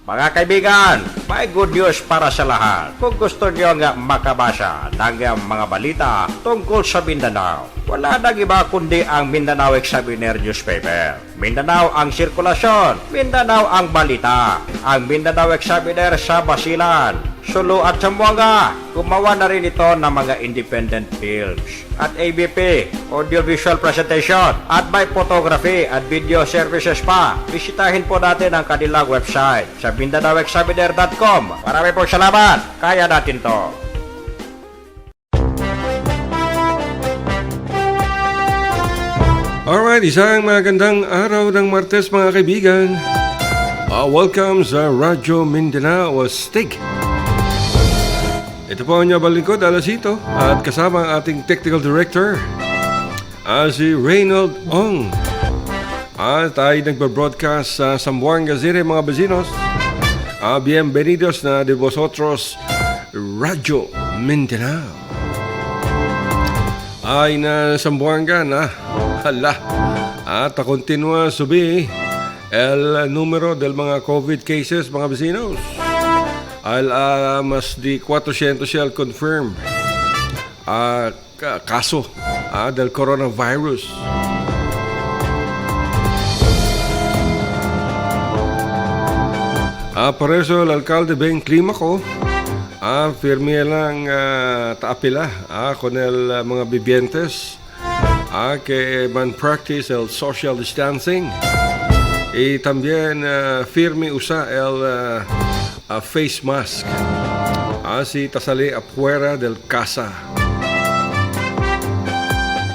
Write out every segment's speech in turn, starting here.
Mga kaibigan, may good news para sa lahat. Kung gusto nyo nga makabasa ng mga balita tungkol sa Mindanao, wala nang iba kundi ang Mindanao Examiner newspaper. Mindanao ang sirkulasyon, Mindanao ang balita. Ang Mindanao Examiner sa Basilan, Sulu at Zamboanga. Gumawa na rin ito ng mga independent films at ABP, audiovisual presentation, at by photography at video services pa. Bisitahin po natin ang kanilang website sa MindanaoExaminer.com. Marami pong salamat. Kaya natin to. Alright, isang magandang araw ng Martes mga kaibigan. Welcome sa Radyo Mindanao Steak. Ito po ang inyong lingkod, Alasito, at kasama ang ating technical director, si Reynold Ong. At tayo nagpa-broadcast sa Zamboanga City, mga vecinos. Bienvenidos na de vosotros, Radyo Mindanao. Ay na Zamboanga na, hala, at continua subi el numero del mga COVID cases, mga vecinos. Mas di 400 siya confirm kaso del coronavirus. Por eso el alcalde Ben Clima ko firme lang taapila con el mga vivientes que van practice el social distancing y también firme usa el face mask si tasali afuera del casa.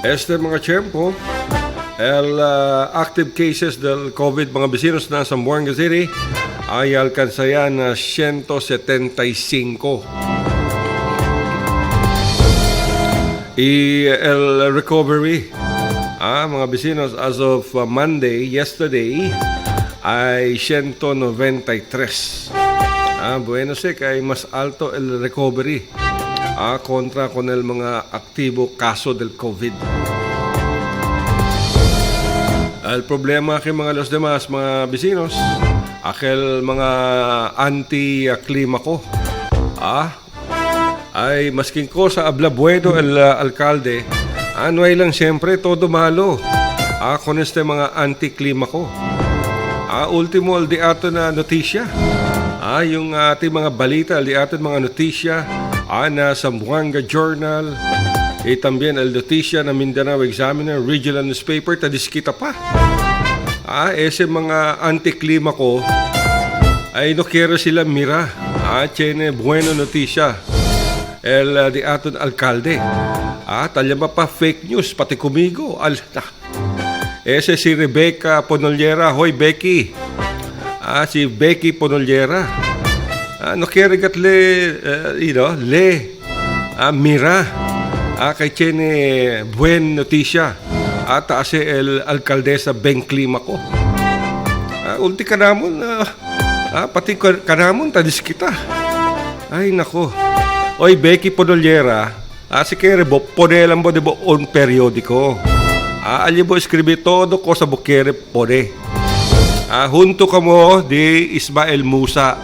Mga tiempo el active cases del COVID mga vecinos na Zamboanga City ay alcanzayan na 175 y el recovery mga vecinos as of Monday, yesterday, ay 193. Bueno kay mas alto el recovery kontra con el mga aktibo kaso del COVID. El problema kay mga los demás mga vecinos, aquel mga anti-klima ko ay masking ko sa habla bueno el alcalde, ano ay lang siyempre todo malo con este mga anti-klima ko. Ultimo el di ato na notisya, yung ating mga balita, el di ato mga notisya na Zamboanga Journal, también el notisya na Mindanao Examiner Regional Newspaper, tadiskita pa. Ese mga anti-klima ko ay no quiero sila mira. Tiene bueno notisya el di aton alcalde. Talyama pa fake news pati kumigo. Ese si Rebecca Ponollera. Hoy Becky. Si Becky Ponollera. No quiero gatle mira. Kay tiene buen notisya. Taas el alcaldesa Ben Clima ko. Ulti ka namon, pati ka namon, tadis kita. Ay, nako. Oy, Becky Ponollera, si kere bo, ponelan bo de bo on periodiko. Ali bo escribe todo ko sa bukere pone. Junto ka mo di Ismael Musa.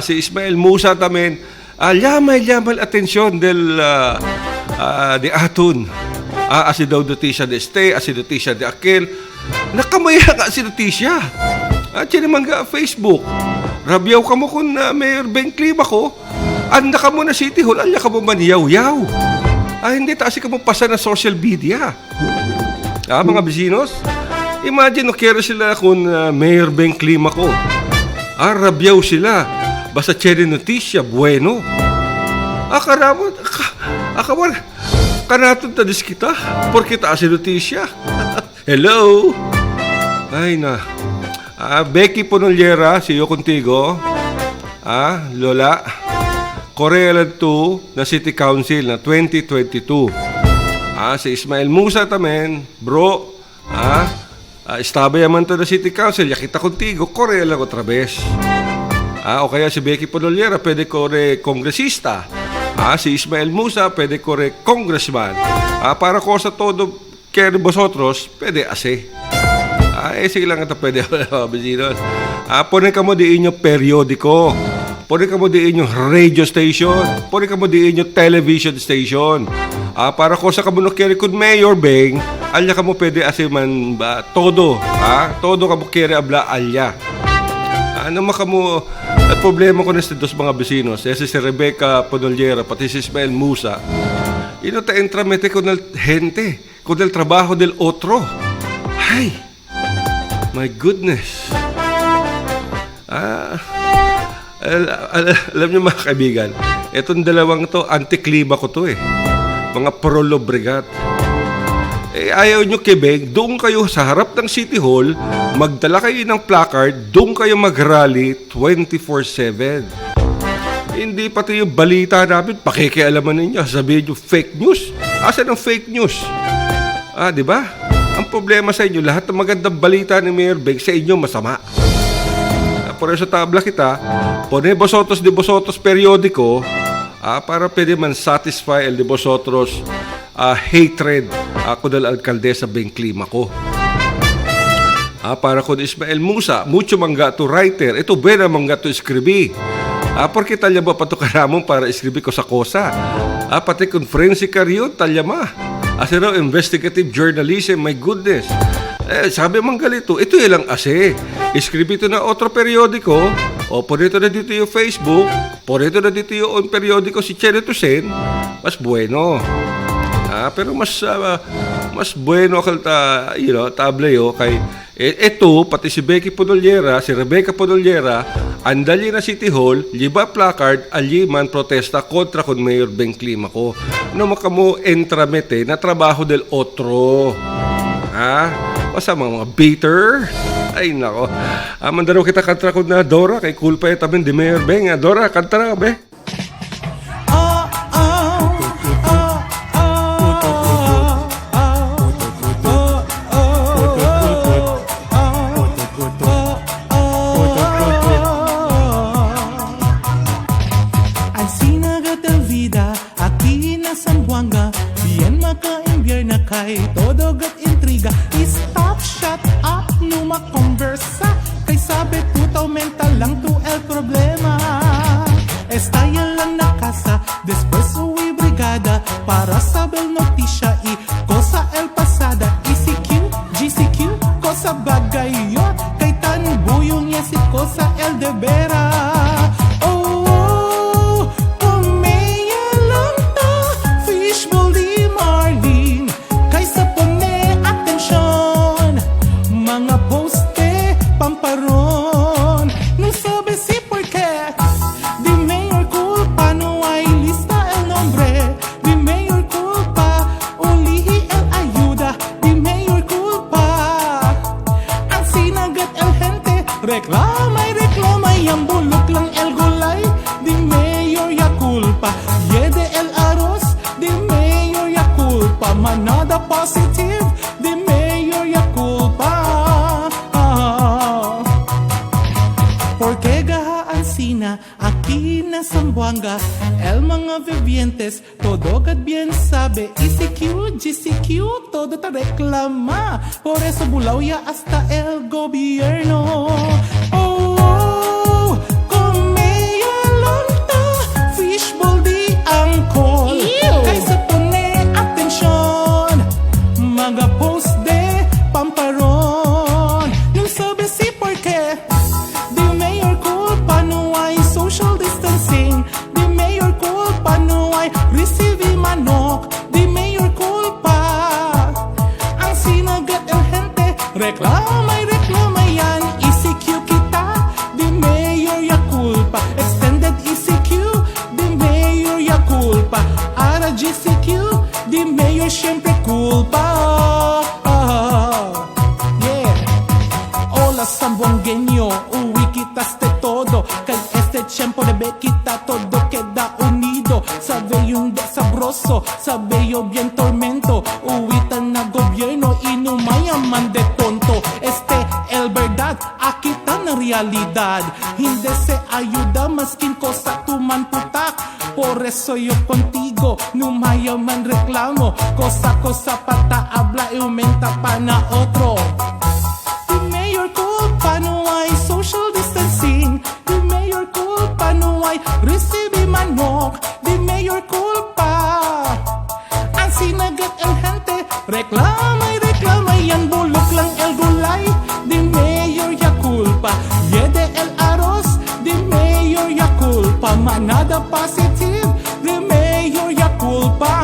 Si Ismael Musa tamen, llamal atensyon del di atun. Asi daw notisya de este, asi notisya de aquel. Nakamaya nga si notisya. Siya naman nga Facebook. Rabyaw ka mo kung Mayor Ben Clima ko. Anda ka mo na City Hall, alya ka mo maniyaw-yaw. Hindi, taasi ka mo pasa na social media. Mga bisinos, imagine no kera sila kung Mayor Ben Clima ko. Rabyaw sila. Basta siya notisya, bueno. Karamon, kanatong tadis kita, porque taas yung notisya. Hello? Ay na. Becky Ponollera, see you contigo. Lola. Korea 2 na City Council na 2022. Si Ismael Musa tamen, bro. Estaba yaman to na City Council, yakita contigo, Korea lang otra vez. O kaya si Becky Ponollera, pwede kore kongresista. Si Ismael Musa, pwede kore congressman. Para ko sa todo kaya vosotros, pwede ase. Sige lang ito pwede, vecinos. Ponen ka mo di inyong periodiko. Ponen ka mo di inyong radio station. Ponen ka mo di inyong television station. Para ko sa kamunok kere kun Mayor Beng, alya ka mo pwede asiman ba todo. Todo ka mo kere abla alya. Ano makamo problema ko na sa dos mga besinos. Si Rebecca Podolyera pati si Ismael Musa. Ino ta entramete con el gente, con el trabajo del otro. Ay, my goodness. Alam niyo mga kaibigan, etong dalawang to, anti-klima ko to Mga pro-lobregat. Ayaw nyo kibig, doon kayo sa harap ng City Hall, magdala kayo ng placard, doon kayo mag-rally 24/7. Hindi pati yung balita namin, pakikialaman ninyo, sabihin nyo fake news. Asan ang fake news? Di ba? Ang problema sa inyo, lahat ng magandang balita ni Mayor Beng sa inyo masama. Por eso tabla kita, pone vosotros de vosotros periódico, para pwede man satisfy el de vosotros hatred ako del alcaldesa Beng Klima ko. Para ko Ismael Musa, mucho mangga to writer, ito buena mangga to escribi. Porque talya ba pato karamon para escribi ko sa kosa. Pati conference karyon, talya ma. Asero investigative journalism, my goodness. Sabi mang galito, ito ilang ase. Escribito na otro periodiko, o ponito na dito yung Facebook, ponito na dito yung periodiko si Chene Tusen, mas bueno. Pero mas bueno kalta, tableyo kay ito pati si Becky Podolyera, si Rebecca Podolyera, andali na City Hall, liba placard, aliman protesta kontra con Mayor Beng Klima ko. No makamo entramete na trabaho del otro. Basta mga bitter. Ay nako. Mandaro kita kantra ko na Dora kay cool pa tamin di Mayor Beng. Dora, kantra be. Todo gat intriga, stop, shut up, numa conversa. Kay sabi puto mental lang to el problema. Estaya lang na casa, después uwi brigada. Para saber notisya y cosa el pasada. ECQ, GCQ, cosa bagay yun. Kay tanbuyong niya si cosa el de vera. Reklama, yang bulok lang el gulay. Di mayor ya culpa. Yede el arroz. Di mayor ya culpa. Manada positive. Di mayor ya culpa. Porque gahaan sina aquí na Zamboanga. El mga vivientes todo gat bien sabe. ECQ, GCQ, todo ta reklama. Por eso bulaw ya hasta el gobierno. Reklama yan, ECQ kita, di mayor ya culpa. Extended ECQ, di mayor ya culpa. Ara GCQ, di mayor syempre culpa. Yeah. Hola Zamboangueño, uwi kita este todo. Kay este tiempo debe kita todo queda unido. Sabe yung de sabroso, sabe yo bien tormento. Uwitan na gobierno, inumayaman de tonto. El verdad, aquí está na realidad. Hindi se ayuda maskin cosa tu man putak. Por eso yo contigo, numayaman reklamo. Cosa pata habla y aumenta pa na otro. Di mayor culpa, no hay social distancing. recibe manok, di mayor culpa. Ang sinagat el gente, reclama yan bulok lang el gulay, di mayor ya culpa. Yede el arroz, di mayor ya culpa. Manada positive, di mayor ya culpa.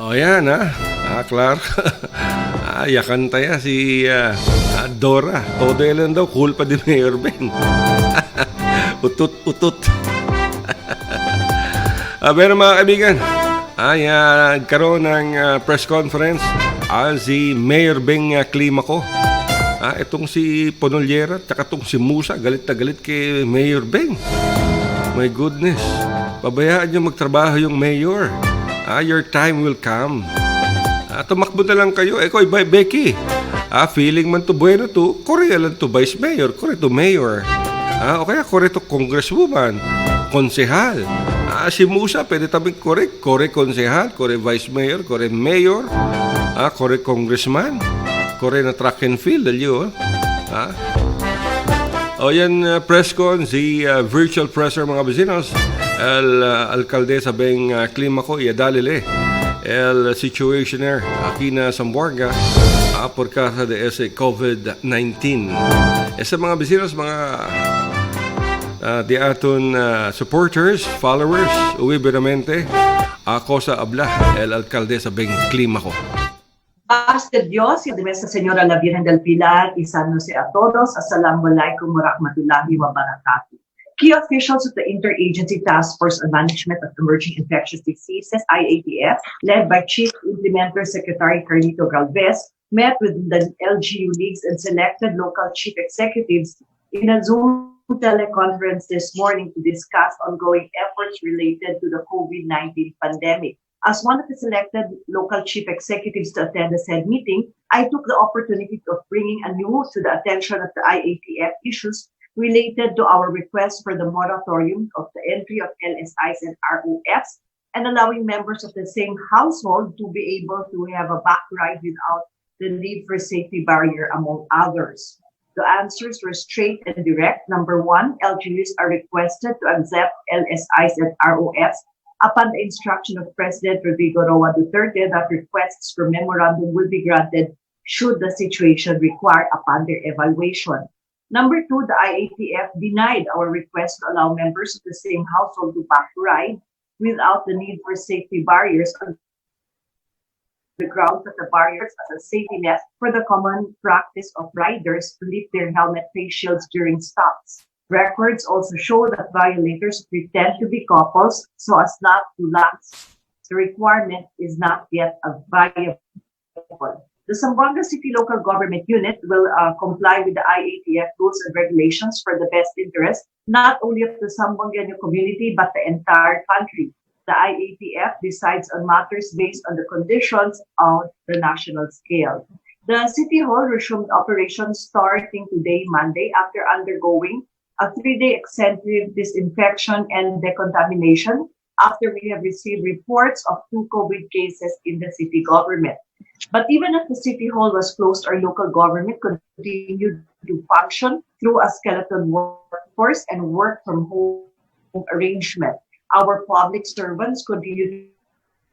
O yan Clark. Yakan tayo si Dora. Todo yan daw, culpa di Mayor Ben. Utut. Pero mga kaibigan, nagkaroon ng press conference si Mayor Beng Climaco. Itong si Ponolyera at itong si Musa, galit na galit kay Mayor Beng. My goodness, pabayaan nyo magtrabaho yung mayor. Your time will come. Tumakbo na lang kayo. Becky, feeling man to bueno to, Korea lang to vice mayor, Korea to mayor. O kaya Korea to congresswoman, konsehal. Si Musa, pwede tabing Korea konsehal, Korea vice mayor, Korea mayor, Korea congressman, Korea na track and field, aliyo. O yan, press con, si virtual presser mga businos, el alcaldesa Beng Climaco, iadalile, el situationer, aquí na Sambuanga, por causa de ese COVID-19. Sa mga businos, mga di aton supporters, followers, uwibiramente, ako sa abla, el alcaldesa Beng Climaco. Paz de Dios y de Nuestra Señora la Virgen del Pilar y sándose a todos. Assalamualaikum warahmatullahi wabarakatuh. Key officials of the Interagency Task Force on Management of Emerging Infectious Diseases, IATF, led by Chief Implementer Secretary Carlito Galvez, met with the LGU leagues and selected local chief executives in a Zoom teleconference this morning to discuss ongoing efforts related to the COVID-19 pandemic. As one of the selected local chief executives to attend the said meeting, I took the opportunity of bringing anew to the attention of the IATF issues related to our request for the moratorium of the entry of LSIs and ROFs and allowing members of the same household to be able to have a back ride without the need for safety barrier, among others. The answers were straight and direct. Number one, LGUs are requested to accept LSIs and ROFs upon the instruction of President Rodrigo Roa Duterte that requests for memorandum will be granted should the situation require upon their evaluation. Number two, the IATF denied our request to allow members of the same household to back ride without the need for safety barriers on the grounds that the barriers as a safety net for the common practice of riders to lift their helmet face shields during stops. Records also show that violators pretend to be couples so as not to lapse. The requirement is not yet viable. The Zamboanga City Local Government Unit will comply with the IATF rules and regulations for the best interest, not only of the Zamboangueño community, but the entire country. The IATF decides on matters based on the conditions on the national scale. The City Hall resumed operations starting today, Monday, after undergoing a 3-day extensive disinfection and decontamination after we have received reports of 2 COVID cases in the city government. But even if the City Hall was closed, our local government continued to function through a skeleton workforce and work from home arrangement. Our public servants continue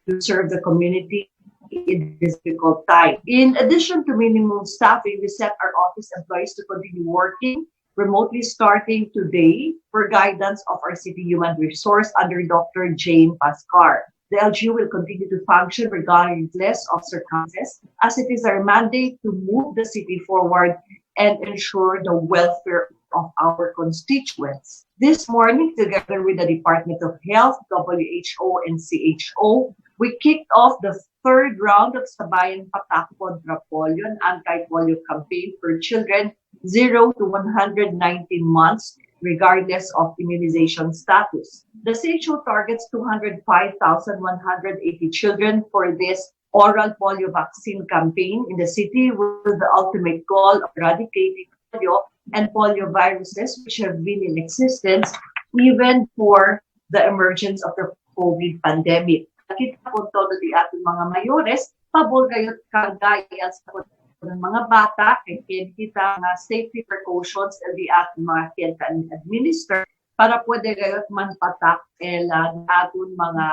to serve the community in this difficult time. In addition to minimum staffing, we set our office employees to continue working remotely starting today for guidance of our city human resource under Dr. Jane Pascar. The LGU will continue to function regardless of circumstances, as it is our mandate to move the city forward and ensure the welfare of our constituents. This morning, together with the Department of Health, WHO, and CHO, we kicked off the 3rd round of Sabayan Patak Kontra Polio, an anti-polio campaign for children 0 to 119 months, regardless of immunization status. The CHO targets 205,180 children for this oral polio vaccine campaign in the city with the ultimate goal of eradicating polio and polioviruses which have been in existence even for the emergence of the COVID pandemic. Nakita po todo di ating mga mayores, pabor gayot kagaya sa ng mga bata, kaya kita nga safety precautions di ating mga administer para pwede gayot manpatak ating mga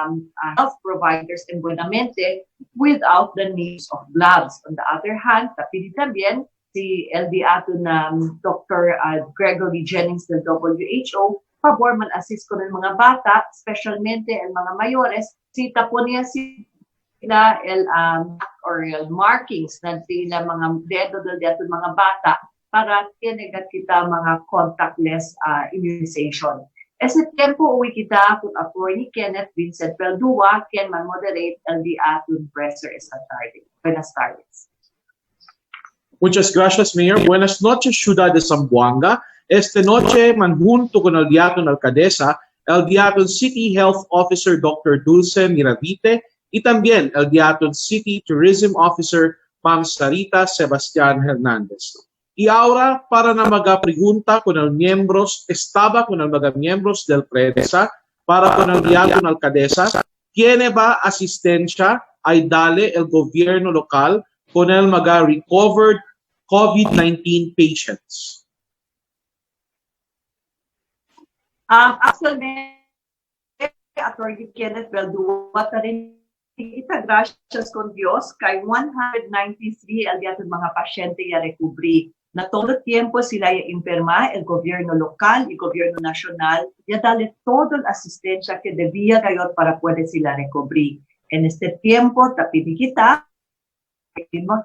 health providers embonamente without the needs of gloves. On the other hand, tapili también si LD ato na Dr. Gregory Jennings ng WHO, pabor man assist ko ng mga bata, specialmente ang mga mayores, sita po niya sila or markings na sila mga dedo dito mga bata para kinagat kita mga contactless immunization. Sa tempo uwi kita kung Attorney Kenneth Vincent Peldua can man-moderate LD aton presser esta tarde. Buenas tardes. Muchas gracias, Mayor. Buenas noches, Ciudad de Zamboanga. Esta noche, manjunto con el diaton alcaldesa, el diaton City Health Officer Dr. Dulce Miravite y también el diaton City Tourism Officer Ma'am Sarita Sebastián Hernández. Y ahora, para na magapregunta con el miembros, estaba con el miembros del prensa, para con el diaton alcaldesa, ¿quién va asistencia ay dale el gobierno local con el recovered COVID-19 patients? Actually, Attorney Kenneth Peldua rin kita gracias con Dios kay 193 al diaton mga pasyente ya recubri. Na todo tiempo sila ya imperma, el gobierno local, el gobierno nacional, ya dale todo la asistencia que debía gayot para puede sila recubri. En este tiempo, tapidi kita,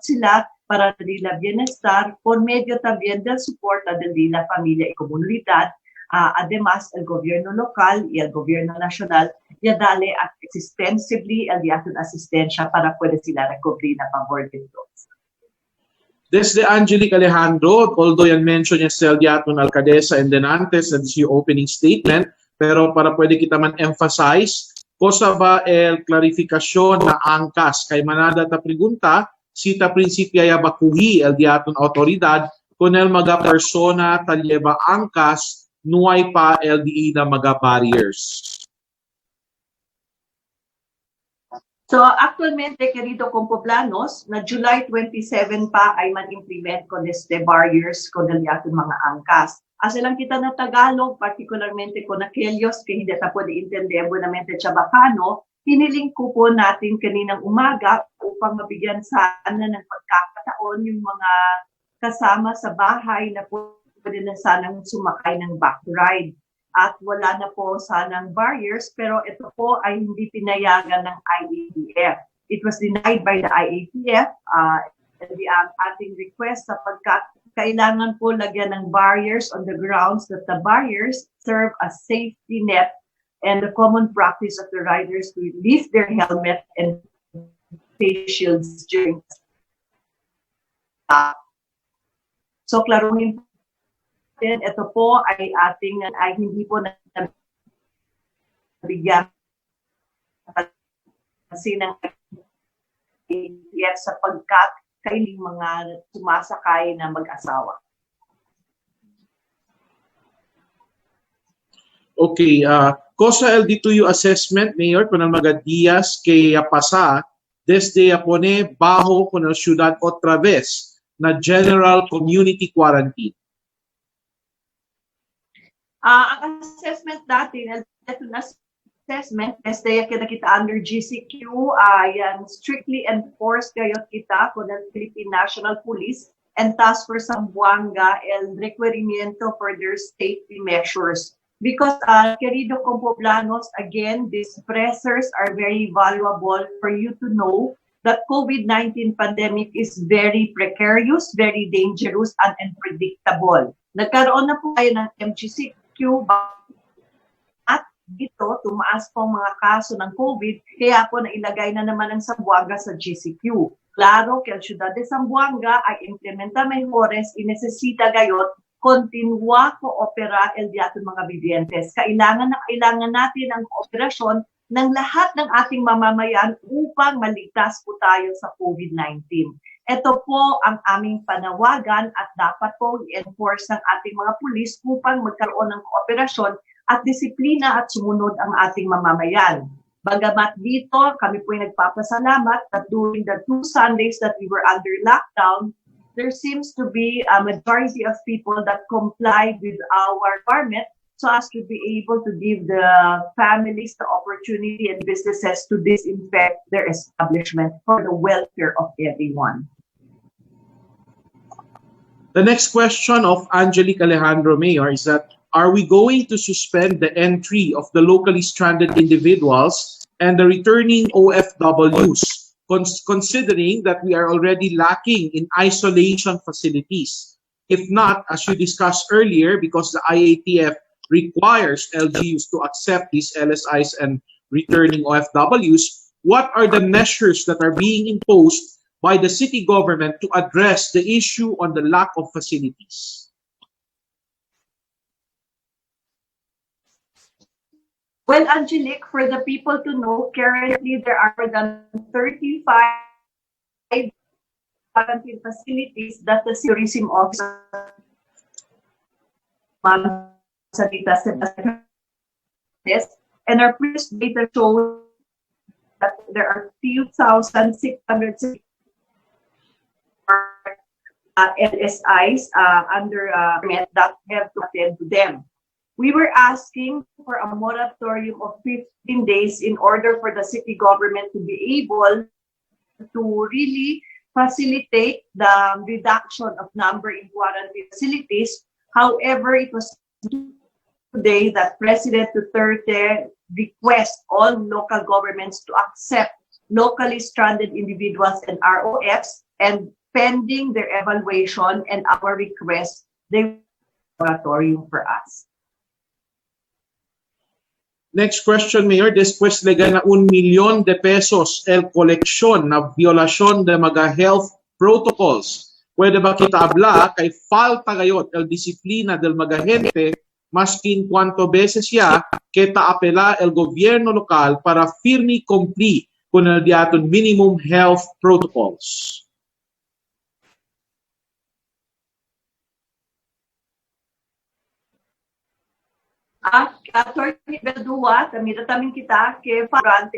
sila para nila bienestar por medio también del soporte de la familia y comunidad. Además, el gobierno local y el gobierno nacional ya dale extensively el diaton asistencia para puede sila recubrir na favor de todos. Desde Angelique Alejandro, although yan mention niya sa diaton alcaldesa and then antes sa opening statement, pero para pwede kita man emphasize, cosa ba el klarifikasyon na angkas kay manada ta pregunta, sita prinsipya ya bakuhi el diaton autoridad con el mga persona talyeba angkas nuay pa LDE na mga barriers. So actualmente, querido compoblanos, na July 27 pa ay man-implement ko este barriers ko ng ating mga angkas. Asa lang kita na Tagalog, particularmente ko na Kelyos, kaya hindi ta pwede intindi buenamente Chabacano, hiniling ko po natin kaninang umaga upang mabigyan sana ng pagkakataon yung mga kasama sa bahay na pwede na sanang sumakay ng back ride. At wala na po sanang barriers, pero ito po ay hindi pinayagan ng IATF. It was denied by the IATF. Ang ating request sapagkat kailangan po lagyan ng barriers on the grounds that the barriers serve as safety net and the common practice of the riders to lift their helmet and face shields during so klaruhin ito po ay ating ay hindi po nabigyan kasi ng IATF sapagkat kailing mga sumasakay na mag-asawa. Okay, cosa el dituyo assessment, Mayor, con el mga días que pasa desde pone bajo con el ciudad otra vez na general community quarantine? Ang assessment natin, assessment, este kita under GCQ, yan strictly enforced gayot kita con el Philippine National Police and Task Force Zamboanga el requerimiento for their safety measures. Because, querido compoblanos, again, these pressers are very valuable for you to know that COVID-19 pandemic is very precarious, very dangerous, and unpredictable. Nagkaroon na po tayo ng MGCQ at dito, tumaas po ang mga kaso ng COVID, kaya po nailagay na naman ang Zamboanga sa GCQ. Claro que el Ciudad de Zamboanga ay implementa mejores y necesita gayot kontinua ko opera el diaton mga vivientes. Kailangan natin ang operasyon ng lahat ng ating mamamayan upang maligtas po tayo sa COVID-19. Ito po ang aming panawagan at dapat po i-enforce ng ating mga pulis upang magkaroon ng kooperasyon at disiplina at sumunod ang ating mamamayan. Bagamat dito, kami po ay nagpapasalamat that during the 2 Sundays that we were under lockdown, there seems to be a majority of people that complied with our requirement so as to be able to give the families the opportunity and businesses to disinfect their establishment for the welfare of everyone. The next question of Angelique Alejandro, Mayor, is that are we going to suspend the entry of the locally stranded individuals and the returning OFWs, considering that we are already lacking in isolation facilities? If not, as you discussed earlier, because the IATF requires LGUs to accept these LSIs and returning OFWs, what are the measures that are being imposed by the city government to address the issue on the lack of facilities? Well, Angelique, for the people to know, currently there are more than 35 quarantine facilities that the tourism officer and our previous data shows that there are 2,600 LSIs under that have to attend to them. We were asking for a moratorium of 15 days in order for the city government to be able to really facilitate the reduction of number in quarantine facilities. However, it was today that President Duterte requests all local governments to accept locally stranded individuals and ROFs, and pending their evaluation and our request, they moratorium for us. Next question, Mayor. Después de gana 1 millón de pesos el koleksyon na violasyon de mga health protocols, pwede ba kita habla kay falta gayot el disiplina del mga gente maskin cuanto beses ya kita apela el gobierno lokal para firme cumplir con el diaton minimum health protocols? Attorney Bedua, taming kita ke durante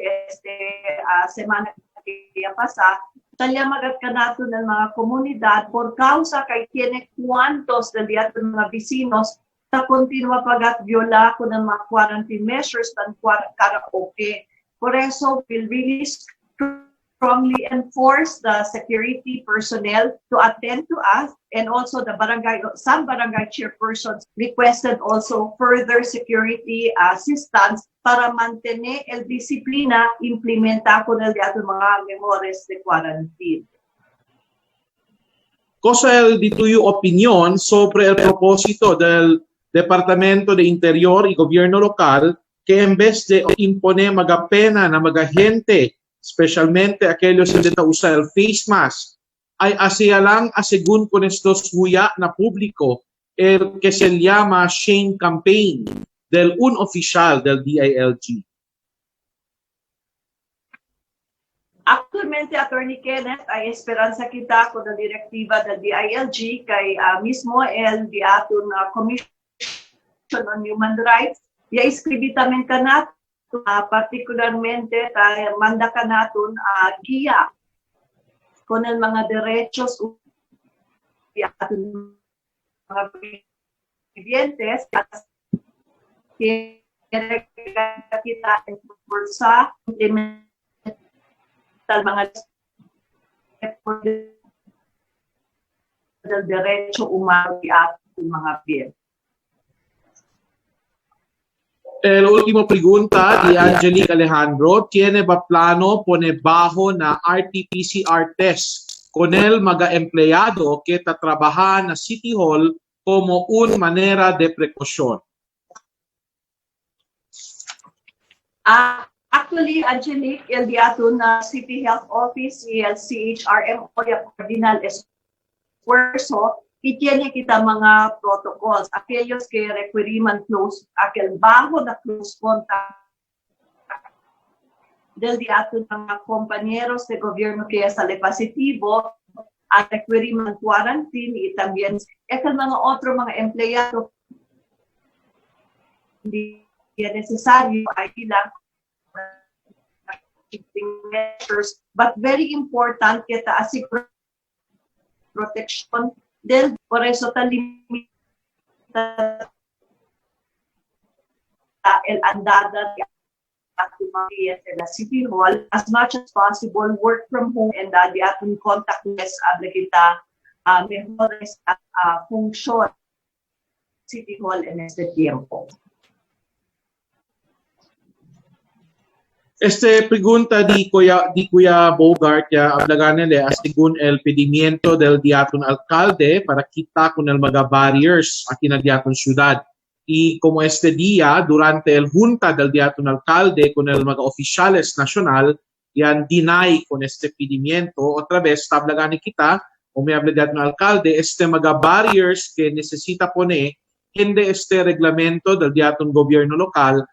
semana que pasa, talya ka nato ng mga komunidad por causa kay tiene cuantos del día ng mga vecinos na continua pagat viola ko ng mga quarantine measures tan karaoke. Por eso, we'll really strongly enforce the security personnel to attend to us, and also the some barangay chairpersons requested also further security assistance para mantener el disiplina implementa ko ng mga memores de quarantine. Cosa di tuyo opinión sobre el propósito del Departamento de Interior y Gobierno Local que en vez de imponer mga pena na mga gente, especialmente aquellos que usa el face mask, ay asialang asegun con estos huya na público el que se llama shame campaign del un oficial del DILG? Actualmente, Attorney Kenneth, ay esperanza kita ko na direktiba del DILG kay mismo el diaton Commission on Human Rights, ya iskribitamen ka natin, particularmente manda ka natin giya con el mga derechos diaton mga vivientes at kita sa tal mga del derecho humano at mga bien. El último pregunta de Angelique Alejandro, ¿tiene ba plano poner bajo na RT-PCR test con el mga empleyado que trabaja na City Hall como una manera de precaución? Actually, Angelique, el diaton na City Health Office y el CHRMO ya Cardinal Esfuerzo, y tiene kita mga protocols, aquellos que requeriman close, aquel bajo na close contact del diaton ng mga compañeros de gobierno que es positivo, requirement quarantine y también el mga otro mga empleyado hindi necessaryo ay ilang measures, but very important kita asiguro protection del por eso tan limita el andada de actividades en la City Hall as much as possible, work from home and di ating contactless kita mejores function City Hall en este tiempo. Pregunta di Kuya Bogart ya hablaganele según el pedimiento del diaton alcalde para kita con el mga barriers aquí na diaton ciudad. Y como día, durante el junta del diaton alcalde con el mga oficiales nacional, yan deny con pedimiento. Otra vez, tablagani kita, o may diaton alcalde, mga barriers que necesita pone, hindi reglamento del diaton gobierno local,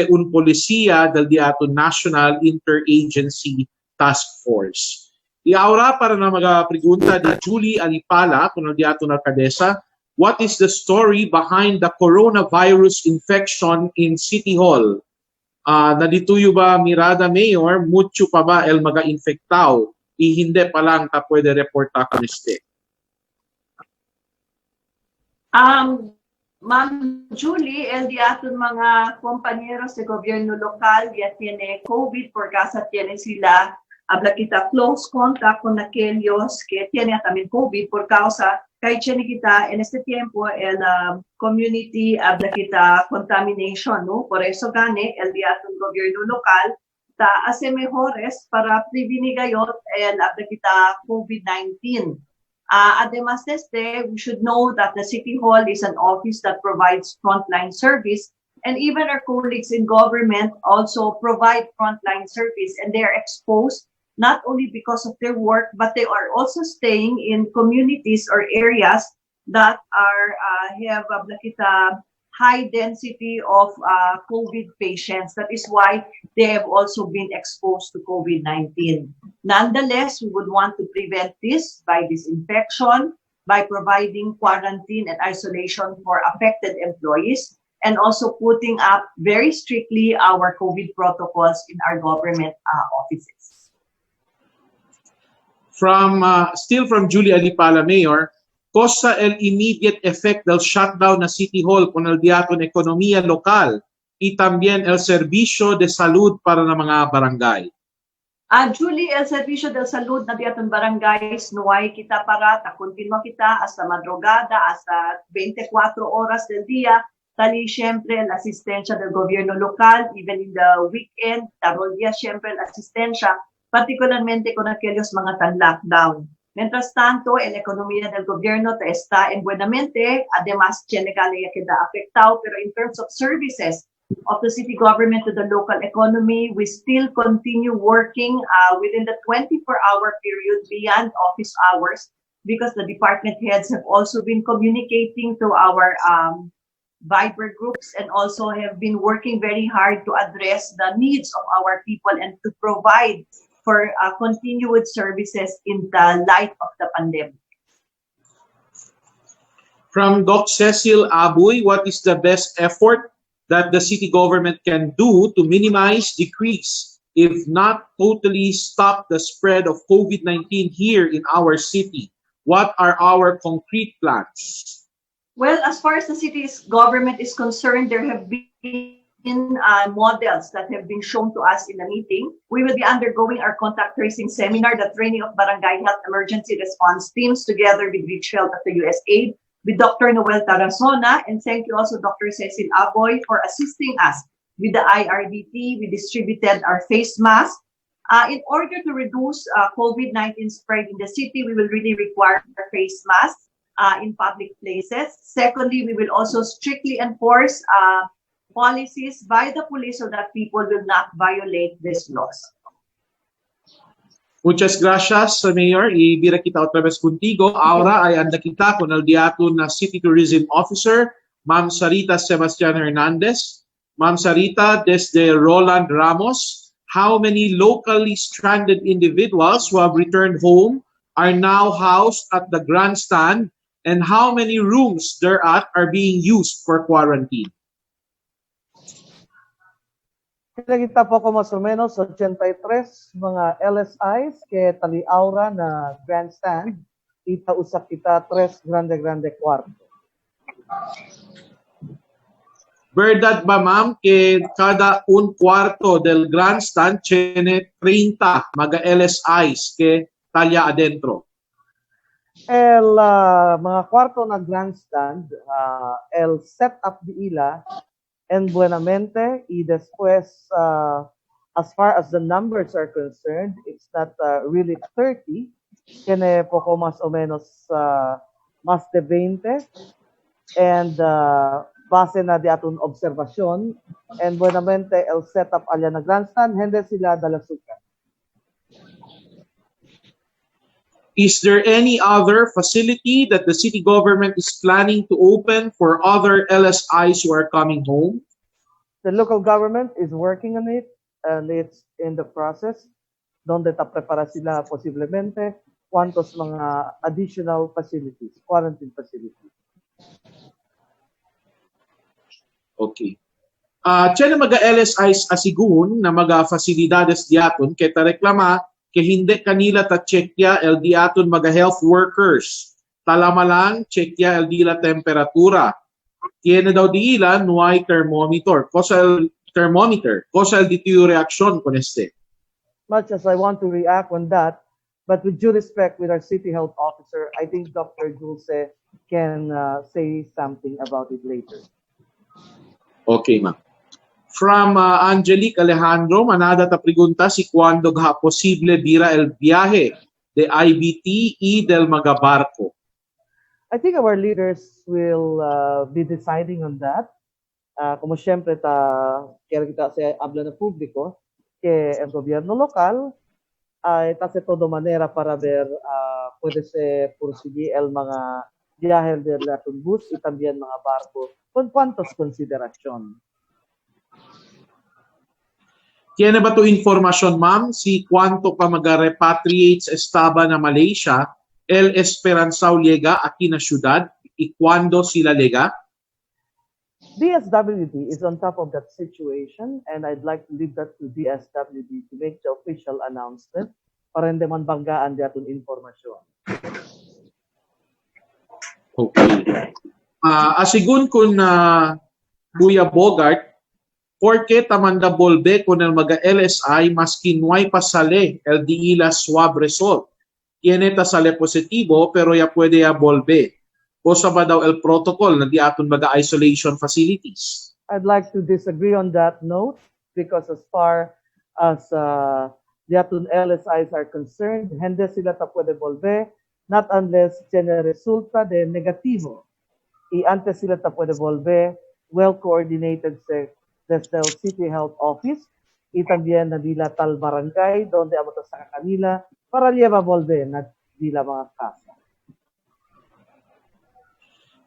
un policía del diaton National Interagency Task Force. Y ahora, para na mga pregunta de Julie Alipala, con el diaton alcaldesa, what is the story behind the coronavirus infection in City Hall? Nadituyo ba, Mirada Mayor, mucho pa ba el mga infectao? Hindi pa lang ta pwede reporta con Ma'am Julie, el diaton mga compañeros de gobierno lokal ya tiene COVID por casa tiene sila habla kita close contact con aquellos que tienen también COVID por causa kay tiene kita en este tiempo el community habla kita contamination, no? Por eso gane el diaton gobierno local ta hace mejores para prevenir gayot el habla kita COVID-19. Además we should know that the City Hall is an office that provides frontline service, and even our colleagues in government also provide frontline service, and they are exposed not only because of their work, but they are also staying in communities or areas that are have high density of COVID patients. That is why they have also been exposed to COVID-19. Nonetheless, we would want to prevent this by disinfection, by providing quarantine and isolation for affected employees, and also putting up very strictly our COVID protocols in our government offices. Still from Julia Alipala, Mayor, cosa el immediate effect del shutdown na City Hall con el diaton ekonomiya lokal y también el servicio de salud para na mga barangay? Julie, el servicio de salud na diaton barangays, nuay kita para, continua kita hasta madrugada, hasta 24 oras del día, tali siempre la asistencia del gobierno local, even in the weekend, tarol día siempre la asistencia, particularmente con aquellos mga tan-lockdown. Mientras tanto, la economía del gobierno está en buenamente, además tiene que queda afectado, pero in terms of services of the city government to the local economy, we still continue working within the 24-hour period beyond office hours, because the department heads have also been communicating to our Viber groups and also have been working very hard to address the needs of our people and to provide for continued services in the light of the pandemic. From Doc Cecil Abuy, what is the best effort that the city government can do to minimize, decrease, if not totally stop the spread of COVID-19 here in our city? What are our concrete plans? Well, as far as the city's government is concerned, there have been models that have been shown to us in the meeting. We will be undergoing our contact tracing seminar, the training of barangay health emergency response teams together with Reach Health of the USAID, with Dr. Noel Tarazona, and thank you also Dr. Cecil Aboy for assisting us with the IRDT. We distributed our face masks. In order to reduce COVID-19 spread in the city, we will really require face masks in public places. Secondly, we will also strictly enforce policies by the police so that people will not violate these laws. Muchas gracias, Mayor. Ibira kita otra vez contigo. Ahora ay anda kita con el diaton na City Tourism Officer, Ma'am Sarita Sebastian Hernandez. Ma'am Sarita, desde Roland Ramos, how many locally stranded individuals who have returned home are now housed at the grandstand and how many rooms thereat are being used for quarantine? Nakita po ko mas o menos 83 mga LSIs ke taliaura na grandstand ita usak kita 3 grande kwarto. Verdad ba, ma'am, que cada un cuarto del grandstand tiene 30 mga LSIs que talya adentro? Mga kwarto na grandstand, el setup di ila en buenamente y después, as far as the numbers are concerned, it's not really 30, tiene poco más o menos más de 20 and base na di atong observasyon and buenamente el setup alya na grandstand, hindi sila dalasukan. Is there any other facility that the city government is planning to open for other LSIs who are coming home? The local government is working on it and it's in the process. Donde ta prepara sila posiblemente cuantos mga additional facilities, quarantine facilities. Okay. Tiyan mga LSIs asiguhon na mga fasilidades diaton kaya ta reklama ke hindi kanila ta checkya el diaton mga health workers. Talama lang checkya el dila temperatura. Tiene daw di ila nuay thermometer. Cosa el ditiyo reaksyon con este. Much as I want to react on that, but with due respect with our city health officer, I think Dr. Dulce can say something about it later. Okay, ma'am. From Angelique Alejandro, manada ta pregunta si cuando ga posible dira el viaje de IBT y del mga barko. I think our leaders will be deciding on that. Como siyempre, kaya kita sa habla ng publiko, que el gobierno local ay tase todo manera para ver puede se porsigir el mga viaje de la bus y también mga barco con cuantos consideración. Tiene ba to informasyon, ma'am, si cuánto pa mag-repatriates estaba na Malaysia, el Esperanzao llega aquí na syudad, y cuándo sila lega? DSWD is on top of that situation and I'd like to leave that to DSWD to make the official announcement para hindi man banggaan di atong informasyon. Okay. Asigun kun Buya Bogart, porque tamanda bolbe con el mga LSI maski nuay pasale el diila swab result. Tiene ta sale positivo pero ya puede ya bolbe. Cosa ba daw el protocol na di aton mga isolation facilities? I'd like to disagree on that note because as far as the atong LSIs are concerned, hindi sila ta pwede bolbe not unless tiene resulta de negativo. Y antes sila ta pwede volver well coordinated desde el City Health Office y también na dila tal barangay donde amo ta sa kanila para lleva volver na dila mga casa.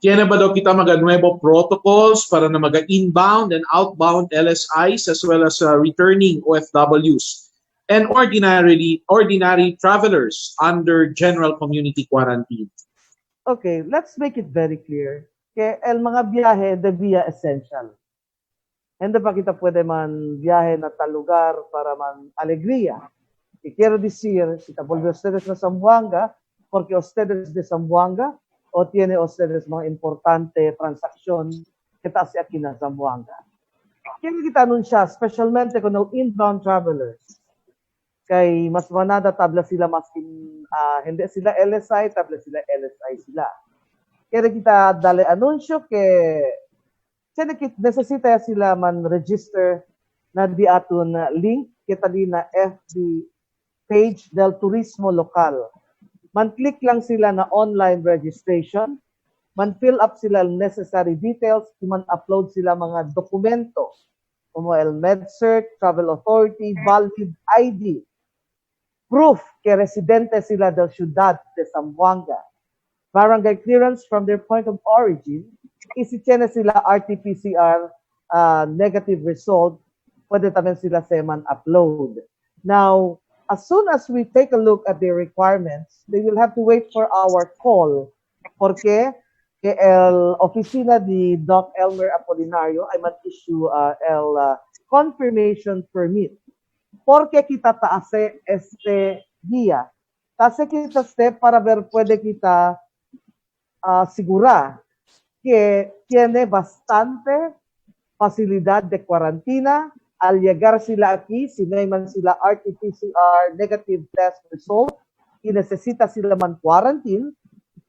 Tiene ba daw kita mga nuevo protocols para na mga inbound and outbound LSIs as well as returning OFWs and ordinary travelers under general community quarantine? Okay, let's make it very clear. Que el mga biyahe de via essential. Hindi pa kita pwede man biyahe na tal lugar para man alegría. Y quiero decir, si te vuelve ustedes na Zamboanga, porque ustedes de Zamboanga, o tiene ustedes mga importante transaksyon kita si aquí na Zamboanga. Quiero kita anunsya, specialmente con el inbound travelers. Kay mas manada tabla sila maskin, hindi sila LSI, tabla sila LSI sila. Kaya kita dali anunsyo ke necesita sila man register na di aton link kita di na FB page del turismo lokal. Man click lang sila na online registration, man fill up sila necessary details, man upload sila mga dokumento como el MedCert, Travel Authority, valid ID, proof que residente sila del ciudad de Zamboanga, barangay clearance from their point of origin, isi-tiene sila RT-PCR negative result, pwede tamen sila seman upload. Now, as soon as we take a look at their requirements, they will have to wait for our call. Porque el oficina ni Doc Elmer Apolinario ay mag-issue confirmation permit. Porque kita taase este día. Taase kita step para ver puede kita asegurar que tiene bastante facilidad de cuarentena. Al llegar sila aquí, si may man sila RT-PCR negative test result y necesita sila man quarantine,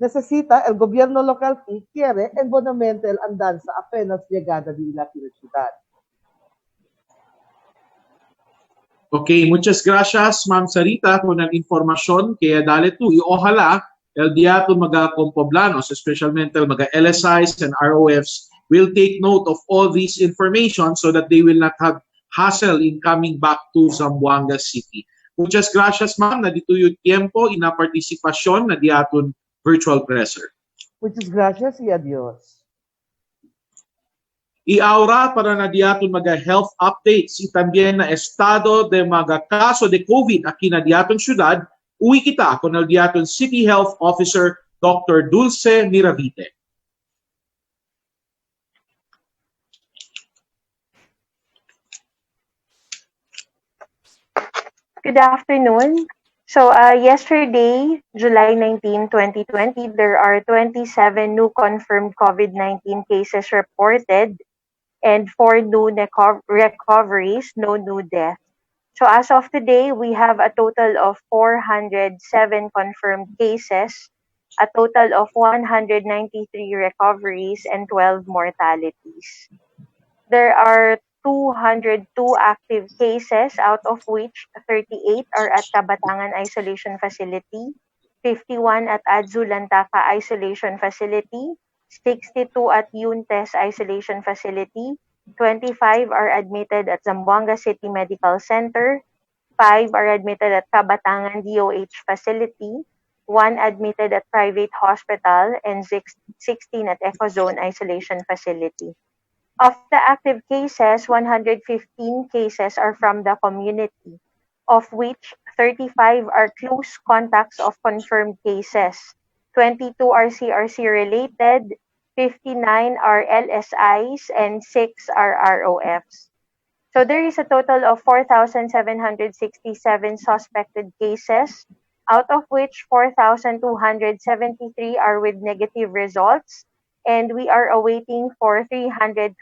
necesita el gobierno local que quiere en bonamente el andanza apenas llegada de la ciudad. Okay, muchas gracias, Ma'am Sarita, con ang informasyon kaya dali tu. Ojalá el día to mga compoblanos, especialmente el mga LSIs and ROFs, will take note of all this information so that they will not have hassle in coming back to Zamboanga City. Muchas gracias, ma'am, na dito yung tiempo ina partisipasyon na diaton virtual presser. Muchas gracias y adios. Iaura para na diaton mga health updates y también na estado de mga kaso de COVID aquí na diaton syudad, uwi kita con el diaton City Health Officer Dr. Dulce Miravite. Good afternoon. So yesterday, July 19, 2020, there are 27 new confirmed COVID-19 cases reported and 4 new recoveries, no new deaths. So as of today, we have a total of 407 confirmed cases, a total of 193 recoveries, and 12 mortalities. There are 202 active cases, out of which 38 are at Kabatangan Isolation Facility, 51 at Adzulantaka Isolation Facility, 62 at Yuntes Isolation Facility, 25 are admitted at Zamboanga City Medical Center, 5 are admitted at Kabatangan DOH Facility, 1 admitted at private hospital, and 16 at Ecozone Isolation Facility. Of the active cases, 115 cases are from the community, of which 35 are close contacts of confirmed cases, 22 are CRC related, 59 are LSIs, and 6 are ROFs. So there is a total of 4,767 suspected cases, out of which 4,273 are with negative results, and we are awaiting for 324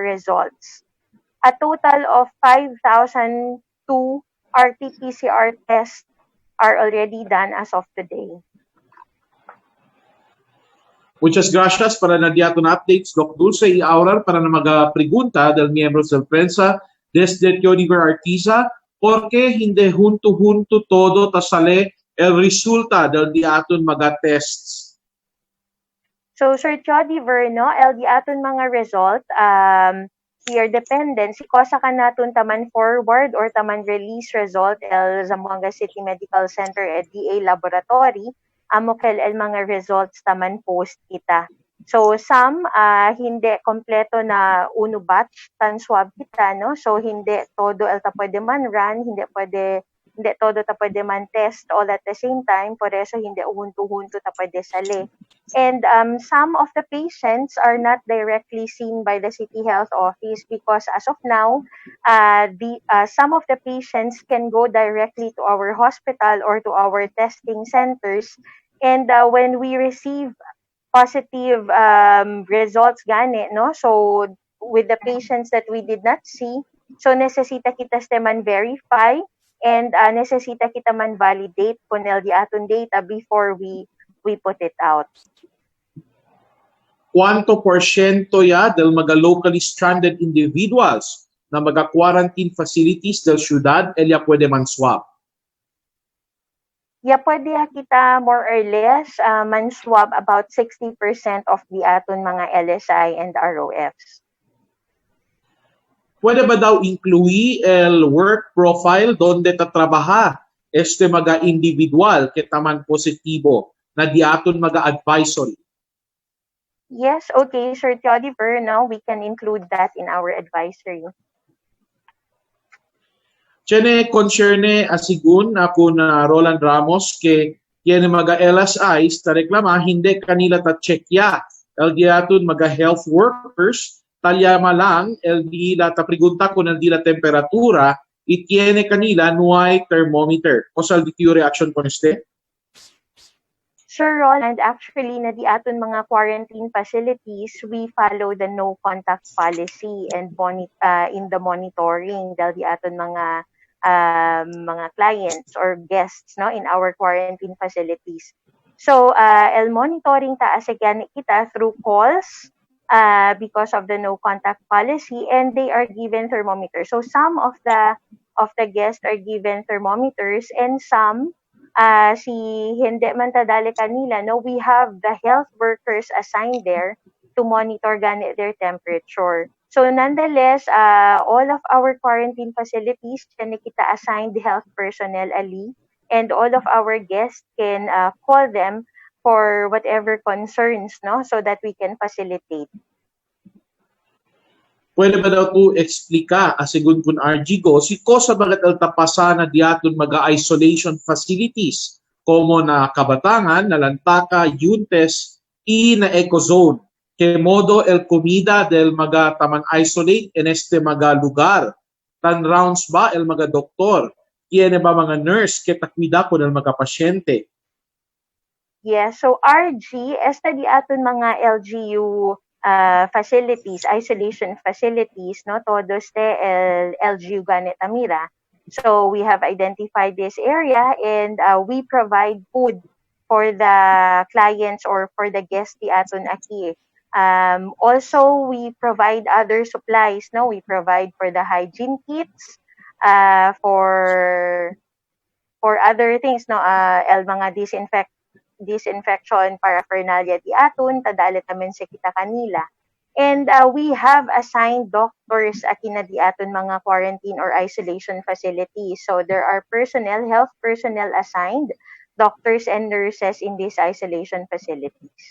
results. A total of 5,002 RT-PCR tests are already done as of today. Muchas gracias para na diaton updates, Doc Dulce y ahora para na mga pregunta del miembros del prensa desde Teodiver Artiza, porque hindi junto todo tasale el resulta del diaton mga tests. So, Sir Chodiver, no, el aton mga result, here dependent, si kosa ka naton taman forward or taman release result el Zamboanga City Medical Center at DA Laboratory, amokel el mga results taman post kita. So, some hindi kompleto na uno batch tan swab kita, no? So, hindi todo el ta pwede man run, hindi todo ta pwede man test all at the same time, por eso hindi uhunto-hunto ta pwede sali. And some of the patients are not directly seen by the City Health Office because as of now, some of the patients can go directly to our hospital or to our testing centers. And when we receive positive results gani, no? So with the patients that we did not see, so necesita kita man verify and necesita kita man validate kung di aton data before we put it out. Quanto porsyento ya del mga locally stranded individuals na mga quarantine facilities del syudad elia pwede man swab? Yeah, pwede kita more or less man swab about 60% of the aton mga LSI and ROFs. Pwede ba daw incluye el work profile donde tatrabaha este mga individual ketaman positibo na diaton mga advisory? Yes, okay, Sir Theodiver, no, we can include that in our advisory. Tiene concerne asigun ako na Roland Ramos ke tiene mga LSIs ta reklama hindi kanila ta checkya. El diaton mga health workers talyama lang el dila ta pregunta kung el dila temperatura itiene kanila nuay thermometer. Kusal dito reaction con este? Sure, Ron, and actually, na di aton mga quarantine facilities, we follow the no contact policy and in the monitoring dahil di aton mga clients or guests no in our quarantine facilities. So, el monitoring ta asagyan kita through calls because of the no contact policy, and they are given thermometers. So, some of the guests are given thermometers, and some si hindi man tadali kanila, no, we have the health workers assigned there to monitor gani their temperature. So nonetheless, all of our quarantine facilities can kita assigned health personnel ali, and all of our guests can call them for whatever concerns, no, so that we can facilitate. Pwede ba daw to explika asigun kun RG ko si ko sa bagat el tapasa na diaton mga isolation facilities como na Kabatangan, Nalantaka, Yuntes, na Ecozone. Que modo el comida del mga taman isolate en este mga lugar. Tan rounds ba el mga doktor? Tiene ba mga nurse que takwida ko ng mga pasyente? Yes, so RG, esta di aton mga LGU facilities, isolation facilities, no, todos te LGU ganit amira. So we have identified this area, and we provide food for the clients or for the guests di aton aki. Also, we provide other supplies, no, we provide for the hygiene kits, for other things, no, el mga disinfection paraphernalia di aton tadalit namin sa kita kanila, and we have assigned doctors akina di aton mga quarantine or isolation facilities. So there are health personnel assigned, doctors and nurses in these isolation facilities.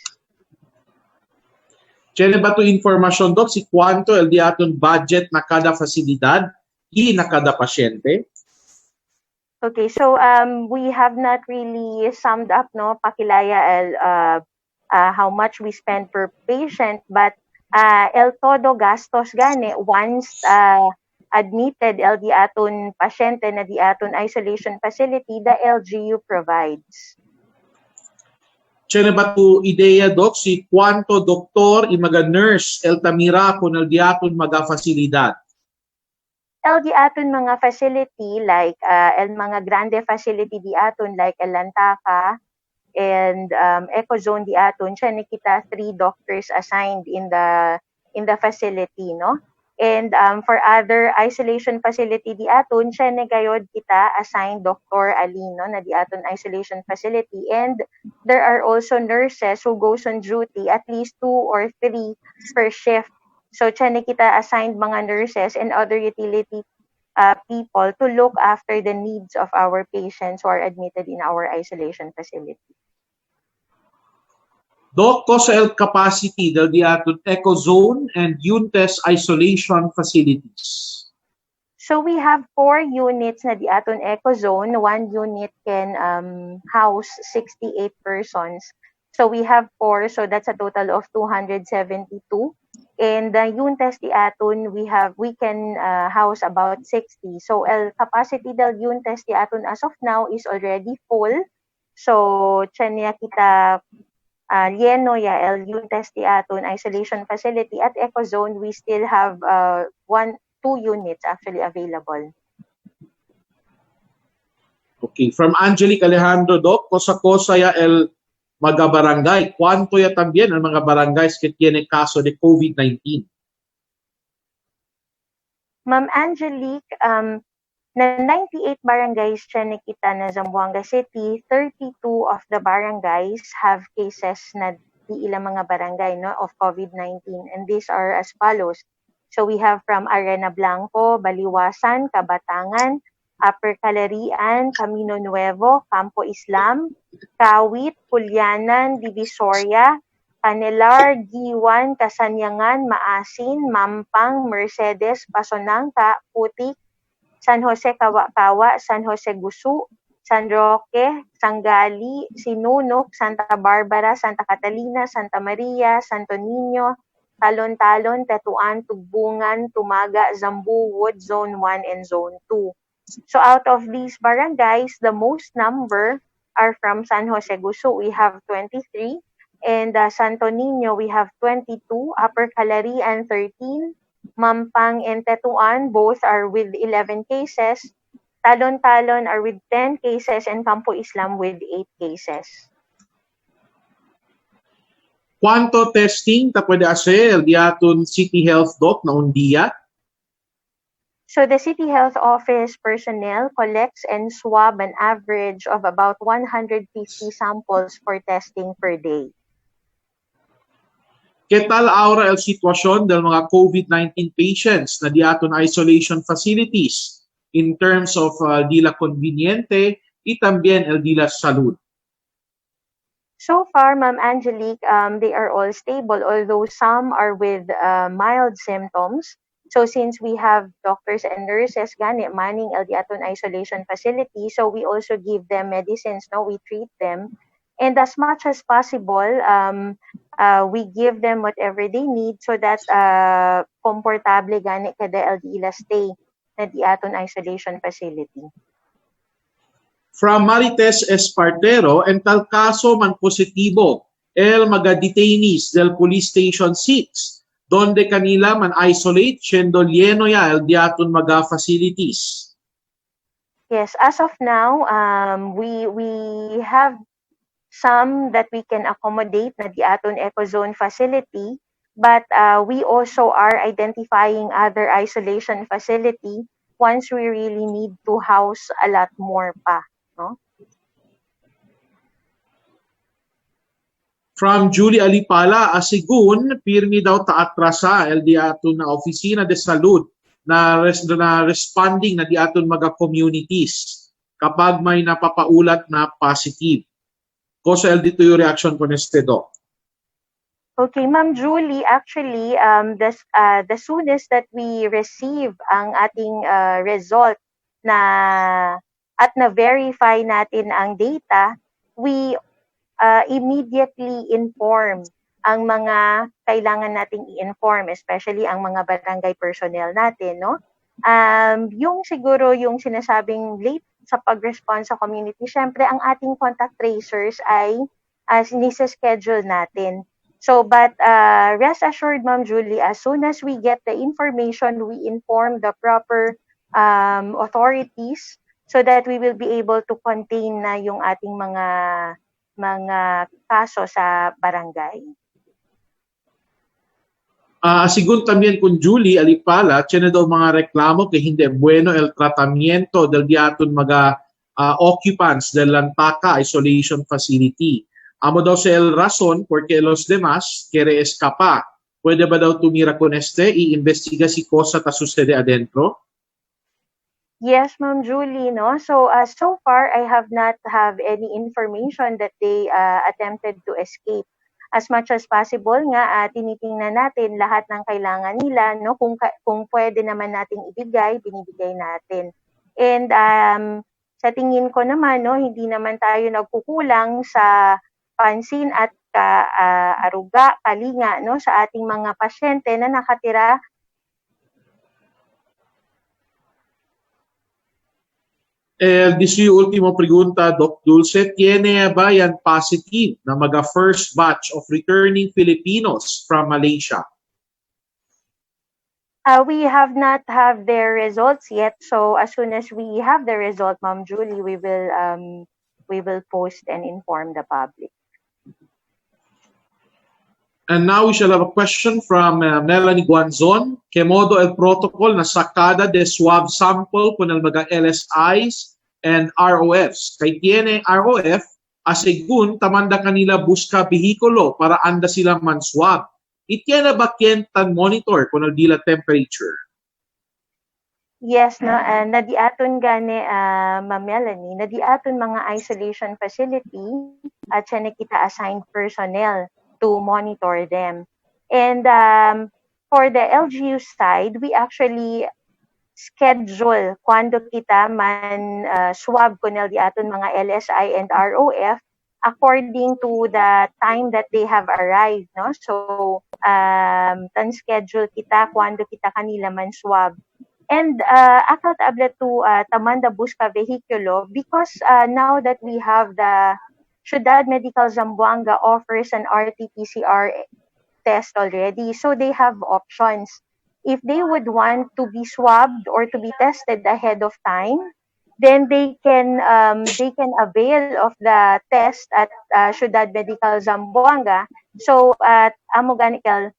Tiene ba to informasyon, Doc, si kwanto el di aton budget na kada fasilidad na kada pasyente? Okay, so we have not really summed up, no, pakilaya how much we spend per patient, but el todo gastos gani once admitted el di aton pasyente na di aton isolation facility, the LGU provides. Tiene ba to ideya, Doc, si kwanto doktor i mga nurse el tamira kun el di aton mga fasilidad? El di aton mga facility like el mga grande facility di aton like El Lantaka and Ecozone di aton, siya kita 3 doctors assigned in the facility, no, and for other isolation facility di aton, siya gayod kita assigned Dr. Alino na di aton isolation facility, and there are also nurses who goes on duty at least 2 or 3 per shift. So, siya kita assigned mga nurses and other utility people to look after the needs of our patients who are admitted in our isolation facility. Doc, ko sa el capacity del diaton Ecozone and Yuntes isolation facilities? So, we have 4 units na di aton Ecozone. 1 unit can house 68 persons. So, we have 4, so that's a total of 272. And the Yuntes di aton, we can house about 60. So el capacity del Yuntes di aton as of now is already full. So chanya kita lleno ya el Yuntes di aton isolation facility. At Ecozone, we still have 2 units actually available. Okay, from Angelique Alejandro, Doc, cosa ya el mga barangay, kwanto ya también ang mga barangays que tiene caso de COVID-19? Ma'am Angelique, na 98 barangays siya nakita na Zamboanga City, 32 of the barangays have cases na di ilang mga barangay, no, of COVID-19, and these are as follows. So we have from Arena Blanco, Baliwasan, Kabatangan, Upper Calarian, Camino Nuevo, Campo Islam, Kawit, Pulyanan, Divisoria, Canelar, Giwan, Kasanyangan, Maasin, Mampang, Mercedes, Pasonangka, Putik, San Jose Kawa-Kawa, San Jose Gusu, San Roque, Sangali, Sinunok, Santa Barbara, Santa Catalina, Santa Maria, Santo Niño, Talon-Talon, Tetuan, Tugbungan, Tumaga, Zambuwood, Zone 1 and Zone 2. So out of these barangays, the most number are from San Jose Gusu. We have 23. And Santo Niño, we have 22. Upper Calarian, 13. Mampang and Tetuan, both are with 11 cases. Talon-Talon are with 10 cases and Campo Islam with 8 cases. Quanto testing ta pwede hacer diaton City Health Doc na un día? So the City Health Office personnel collects and swab an average of about 150 samples for testing per day. ¿Qué tal ahora el situación del mga COVID-19 patients na diaton isolation facilities in terms of dila conveniente y también el dila salud? So far, Ma'am Angelique, they are all stable, although some are with mild symptoms. So since we have doctors and nurses gani manning el diaton isolation facility, so we also give them medicines, no, we treat them. And as much as possible, we give them whatever they need so that komportable gani kada el ila stay na diaton isolation facility. From Marites Espartero, en tal caso man positibo el mga detainees del Police Station 6, donde kanila man isolate siendo lleno ya el diaton mga facilities. Yes, as of now, we have some that we can accommodate na diaton ecozone facility, but we also are identifying other isolation facility once we really need to house a lot more pa. No? From Julie Alipala, asigun, pirmi daw taatrasa el diaton na Oficina de Salud na responding na diaton mga communities kapag may napapaulat na positive. Cosa el dito yung reaction con este doc? Okay, Ma'am Julie, actually, the soonest that we receive ang ating result na at na-verify natin ang data, we immediately inform ang mga kailangan nating i-inform, especially ang mga barangay personnel natin, no? Yung siguro yung sinasabing late sa pag-respond sa community, syempre ang ating contact tracers ay nisa-schedule natin. So, but rest assured, Ma'am Julie, as soon as we get the information, we inform the proper authorities so that we will be able to contain na yung ating mga kaso sa barangay. Asigun también con Julie Alipala, tiene daw mga reklamo que hindi bueno el tratamiento del diaton mga occupants del Lantaka Isolation Facility. Amo daw sa el razón porque los demás quiere escapar. Pwede ba daw tumira con i-investiga si cosa ta sucede adentro? Yes, Ma'am Julie, no? So, so far, I have not have any information that they attempted to escape. As much as possible nga, tinitingnan natin lahat ng kailangan nila, no? Kung pwede naman nating ibigay, binibigay natin. And sa tingin ko naman, no, hindi naman tayo nagkukulang sa pansin at aruga, kalinga, no, sa ating mga pasyente na nakatira. This yung ultimo pregunta, Doc Dulce. Tiene ba yan positive na mga first batch of returning Filipinos from Malaysia? We have not have their results yet. So as soon as we have the result, Ma'am Julie, we will post and inform the public. And now we shall have a question from Melanie Guanzon. Kemodo el protocol na sacada de swab sample con el mga LSIs and ROFs. Kay tiene ROF, asegun tamanda kanila busca vehikulo para anda sila man swab. Itiene ba tan monitor con el dila temperature? Yes, no, nadiaton gani, Ma'am Melanie, nadiaton mga isolation facility at siya kita assigned personnel to monitor them. And for the LGU side, we actually schedule cuando kita man swab kunel di aton mga LSI and ROF according to the time that they have arrived, no? So tan schedule kita cuando kita kanila man swab. And accountable to Tamanda Busca Vehiculo because now that we have the Ciudad Medical Zamboanga offers an RT-PCR test already, so they have options. If they would want to be swabbed or to be tested ahead of time, then they can avail of the test at Ciudad Medical Zamboanga. So at Amoganikal,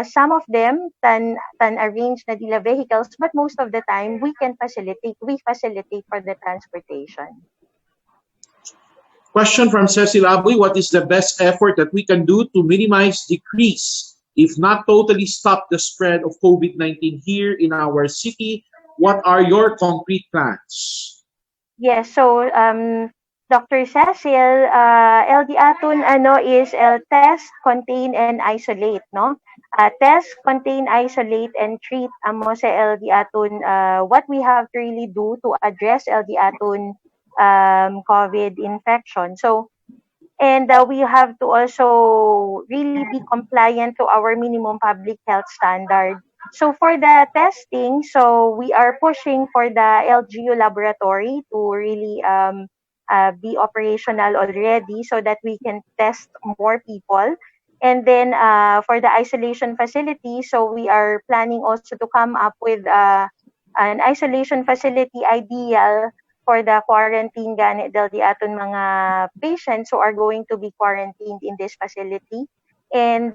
some of them can arrange na dila vehicles, but most of the time we facilitate for the transportation. Question from Cecil Aboy, what is the best effort that we can do to minimize, decrease, if not totally stop the spread of COVID-19 here in our city? What are your concrete plans? Yes, so Dr. Cecil, LD aton is test, contain, and isolate, no? Test, contain, isolate, and treat amo sa LD aton what we have to really do to address LD aton COVID infection. So, and we have to also really be compliant to our minimum public health standard. So for the testing, so we are pushing for the LGU laboratory to really be operational already so that we can test more people. And then for the isolation facility, so we are planning also to come up with an isolation facility ideal for the quarantine gani del di aton mga patients who are going to be quarantined in this facility. And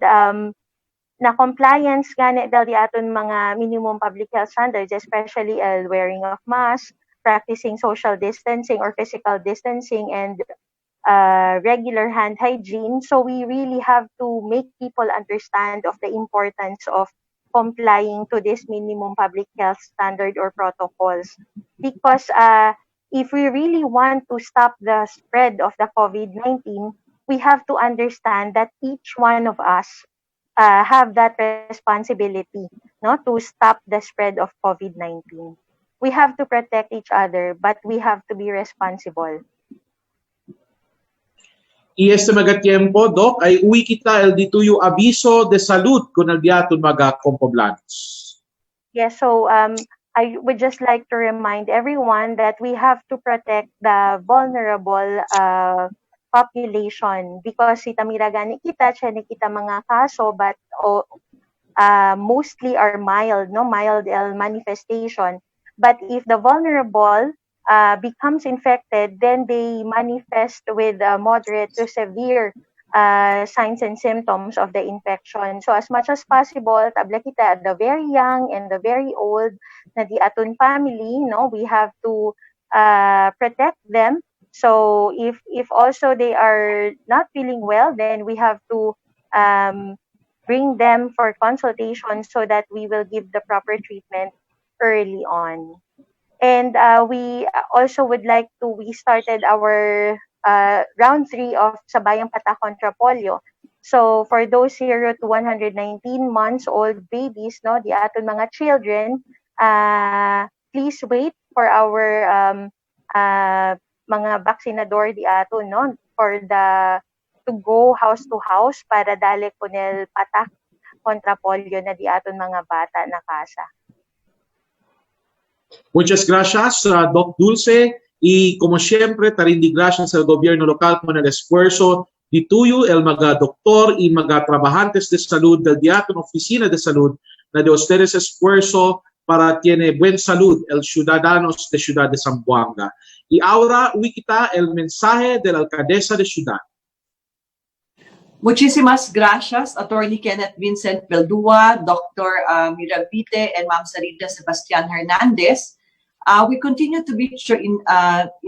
na compliance gani del di aton mga minimum public health standards, especially wearing of masks, practicing social distancing or physical distancing, and regular hand hygiene. So we really have to make people understand of the importance of complying to this minimum public health standard or protocols. Because if we really want to stop the spread of the COVID-19, we have to understand that each one of us have that responsibility, no, to stop the spread of COVID-19. We have to protect each other, but we have to be responsible. Y este mga tiempo, Doc, ay uwi kita el dituyo aviso de salud con el diaton mga kompoblanos. Yes, so I would just like to remind everyone that we have to protect the vulnerable population because si tamiragani kita, chene kita mga kaso, but mostly are mild, no, mild manifestation. But if the vulnerable becomes infected, then they manifest with moderate to severe signs and symptoms of the infection. So as much as possible, tabla kita, the very young and the very old na di aton family, no, we have to protect them. So if also they are not feeling well, then we have to bring them for consultation so that we will give the proper treatment early on. And we also would like to, we started our round 3 of Sabayang Pata kontra Polio. So for those 0 to 119 months old babies, no, di aton mga children, please wait for our mga vaksinador di aton, no, for the to go house to house para dali kunel patak kontra polio na di aton mga bata na kasa. Muchas gracias, Doc Dulce. Y como siempre, tarindig gracias al gobierno local por el esfuerzo de tuyo, el mga doktor y mga trabajantes de salud del Diaton Oficina de Salud, na de ustedes esfuerzo para tiene buen salud el ciudadanos de Ciudad de Zamboanga. Y ahora, uikita el mensaje de la alcaldesa de Ciudad. Muchísimas gracias, Attorney Kenneth Vincent Peldua, Dr. Miravite, and Ma'am Sarita Sebastian Hernandez. We continue to be in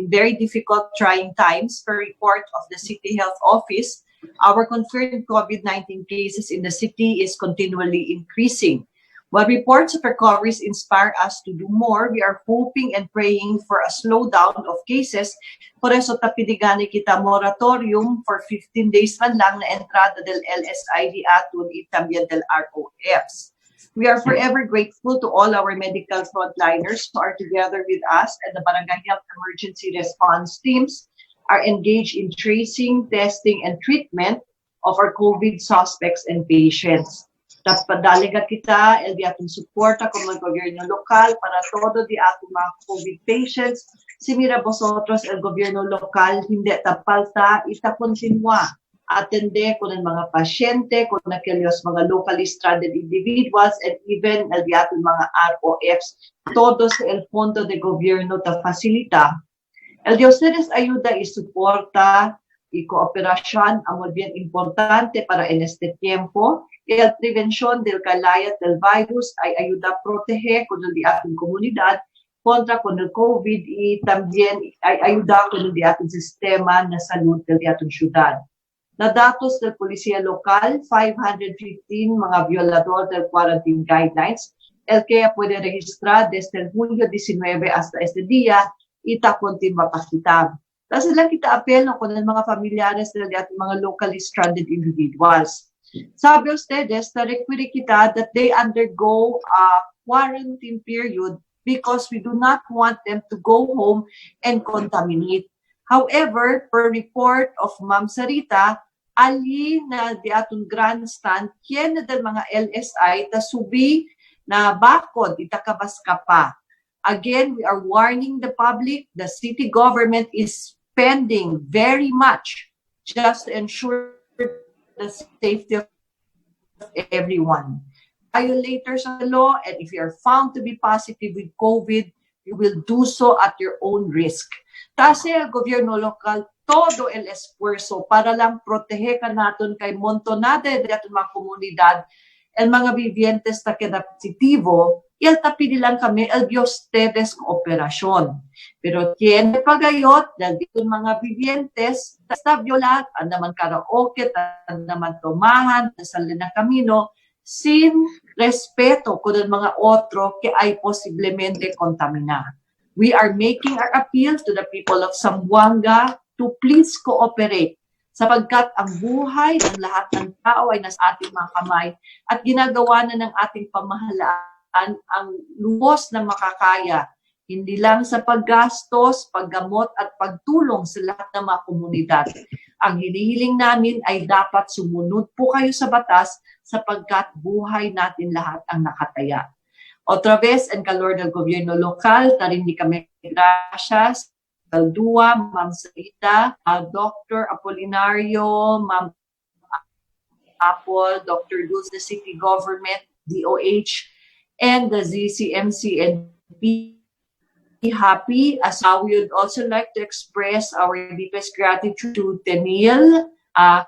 very difficult, trying times. Per report of the City Health Office, our confirmed COVID-19 cases in the city is continually increasing. While reports of recoveries inspire us to do more, we are hoping and praying for a slowdown of cases. Por eso tapidigani kita moratorium for 15 days man lang na entrada del LSI di aton y también del ROFs. We are forever grateful to all our medical frontliners who are together with us, and the Barangay Health Emergency Response Teams are engaged in tracing, testing, and treatment of our COVID suspects and patients. Padaligan kita, el di atong suporta kung mga gobyerno lokal para todo di atong mga COVID patients. Si mira vosotros, el gobyerno lokal, hindi tapalta, ita kontinua. Atende kung ang mga pasyente, kung nakilios mga locally stranded individuals, and even el di atong mga ROFs, todo sa el fondo de gobierno ta facilita. El de ustedes ayuda y suporta y cooperación amo bien importante para en este tiempo. La prevención del calayat del virus ay ayuda a proteger con el de ating comunidad contra con el COVID y también ay ayuda con el de ating sistema na salud del de ating syudad. Na datos del Policía Local, 515 mga violador del quarantine guidelines, el que puede registrar desde el Julio 19 hasta este día, ita continua pakitab. Kasi lang kita apel no, kung mga familiares del de ating mga locally stranded individuals. Sabi ustedes, na-require kita that they undergo a quarantine period because we do not want them to go home and contaminate. However, per report of Ma'am Sarita, ali na di atong grandstand, kaya na del mga LSI, tasubi na bakod, itakabas ka pa. Again, we are warning the public, the city government is spending very much just to ensure the safety of everyone. Violators of the law, and if you are found to be positive with COVID, you will do so at your own risk. Kasi ang gobyerno lokal, todo el esfuerzo para lang proteger natin kay montonade de ating mga komunidad and mga vivientes na queda positivo, il tapili lang kami el Dios tedes kooperasyon. Pero tiene pagayot dahil dito mga vivientes está violat, andaman karaoke, andaman tumahan, nasalin na kamino, sin respeto kung ang mga otro que ay posiblemente kontamina. We are making our appeal to the people of Zamboanga to please cooperate sapagkat ang buhay ng lahat ng tao ay nasa ating mga kamay at ginagawa na ng ating pamahalaan ang lubos na makakaya, hindi lang sa paggastos, paggamot at pagtulong sa lahat ng mga komunidad. Ang hinihiling namin ay dapat sumunod po kayo sa batas sapagkat buhay natin lahat ang nakataya. Otra vez, en calor del gobierno local, tarimdi kami gracias, Caldua, Ma'am Sarita, Dr. Apolinario, Ma'am Apple, Dr. Dulce, the city government, DOH, and the ZCMC and be happy, as we would also like to express our deepest gratitude to Tenil,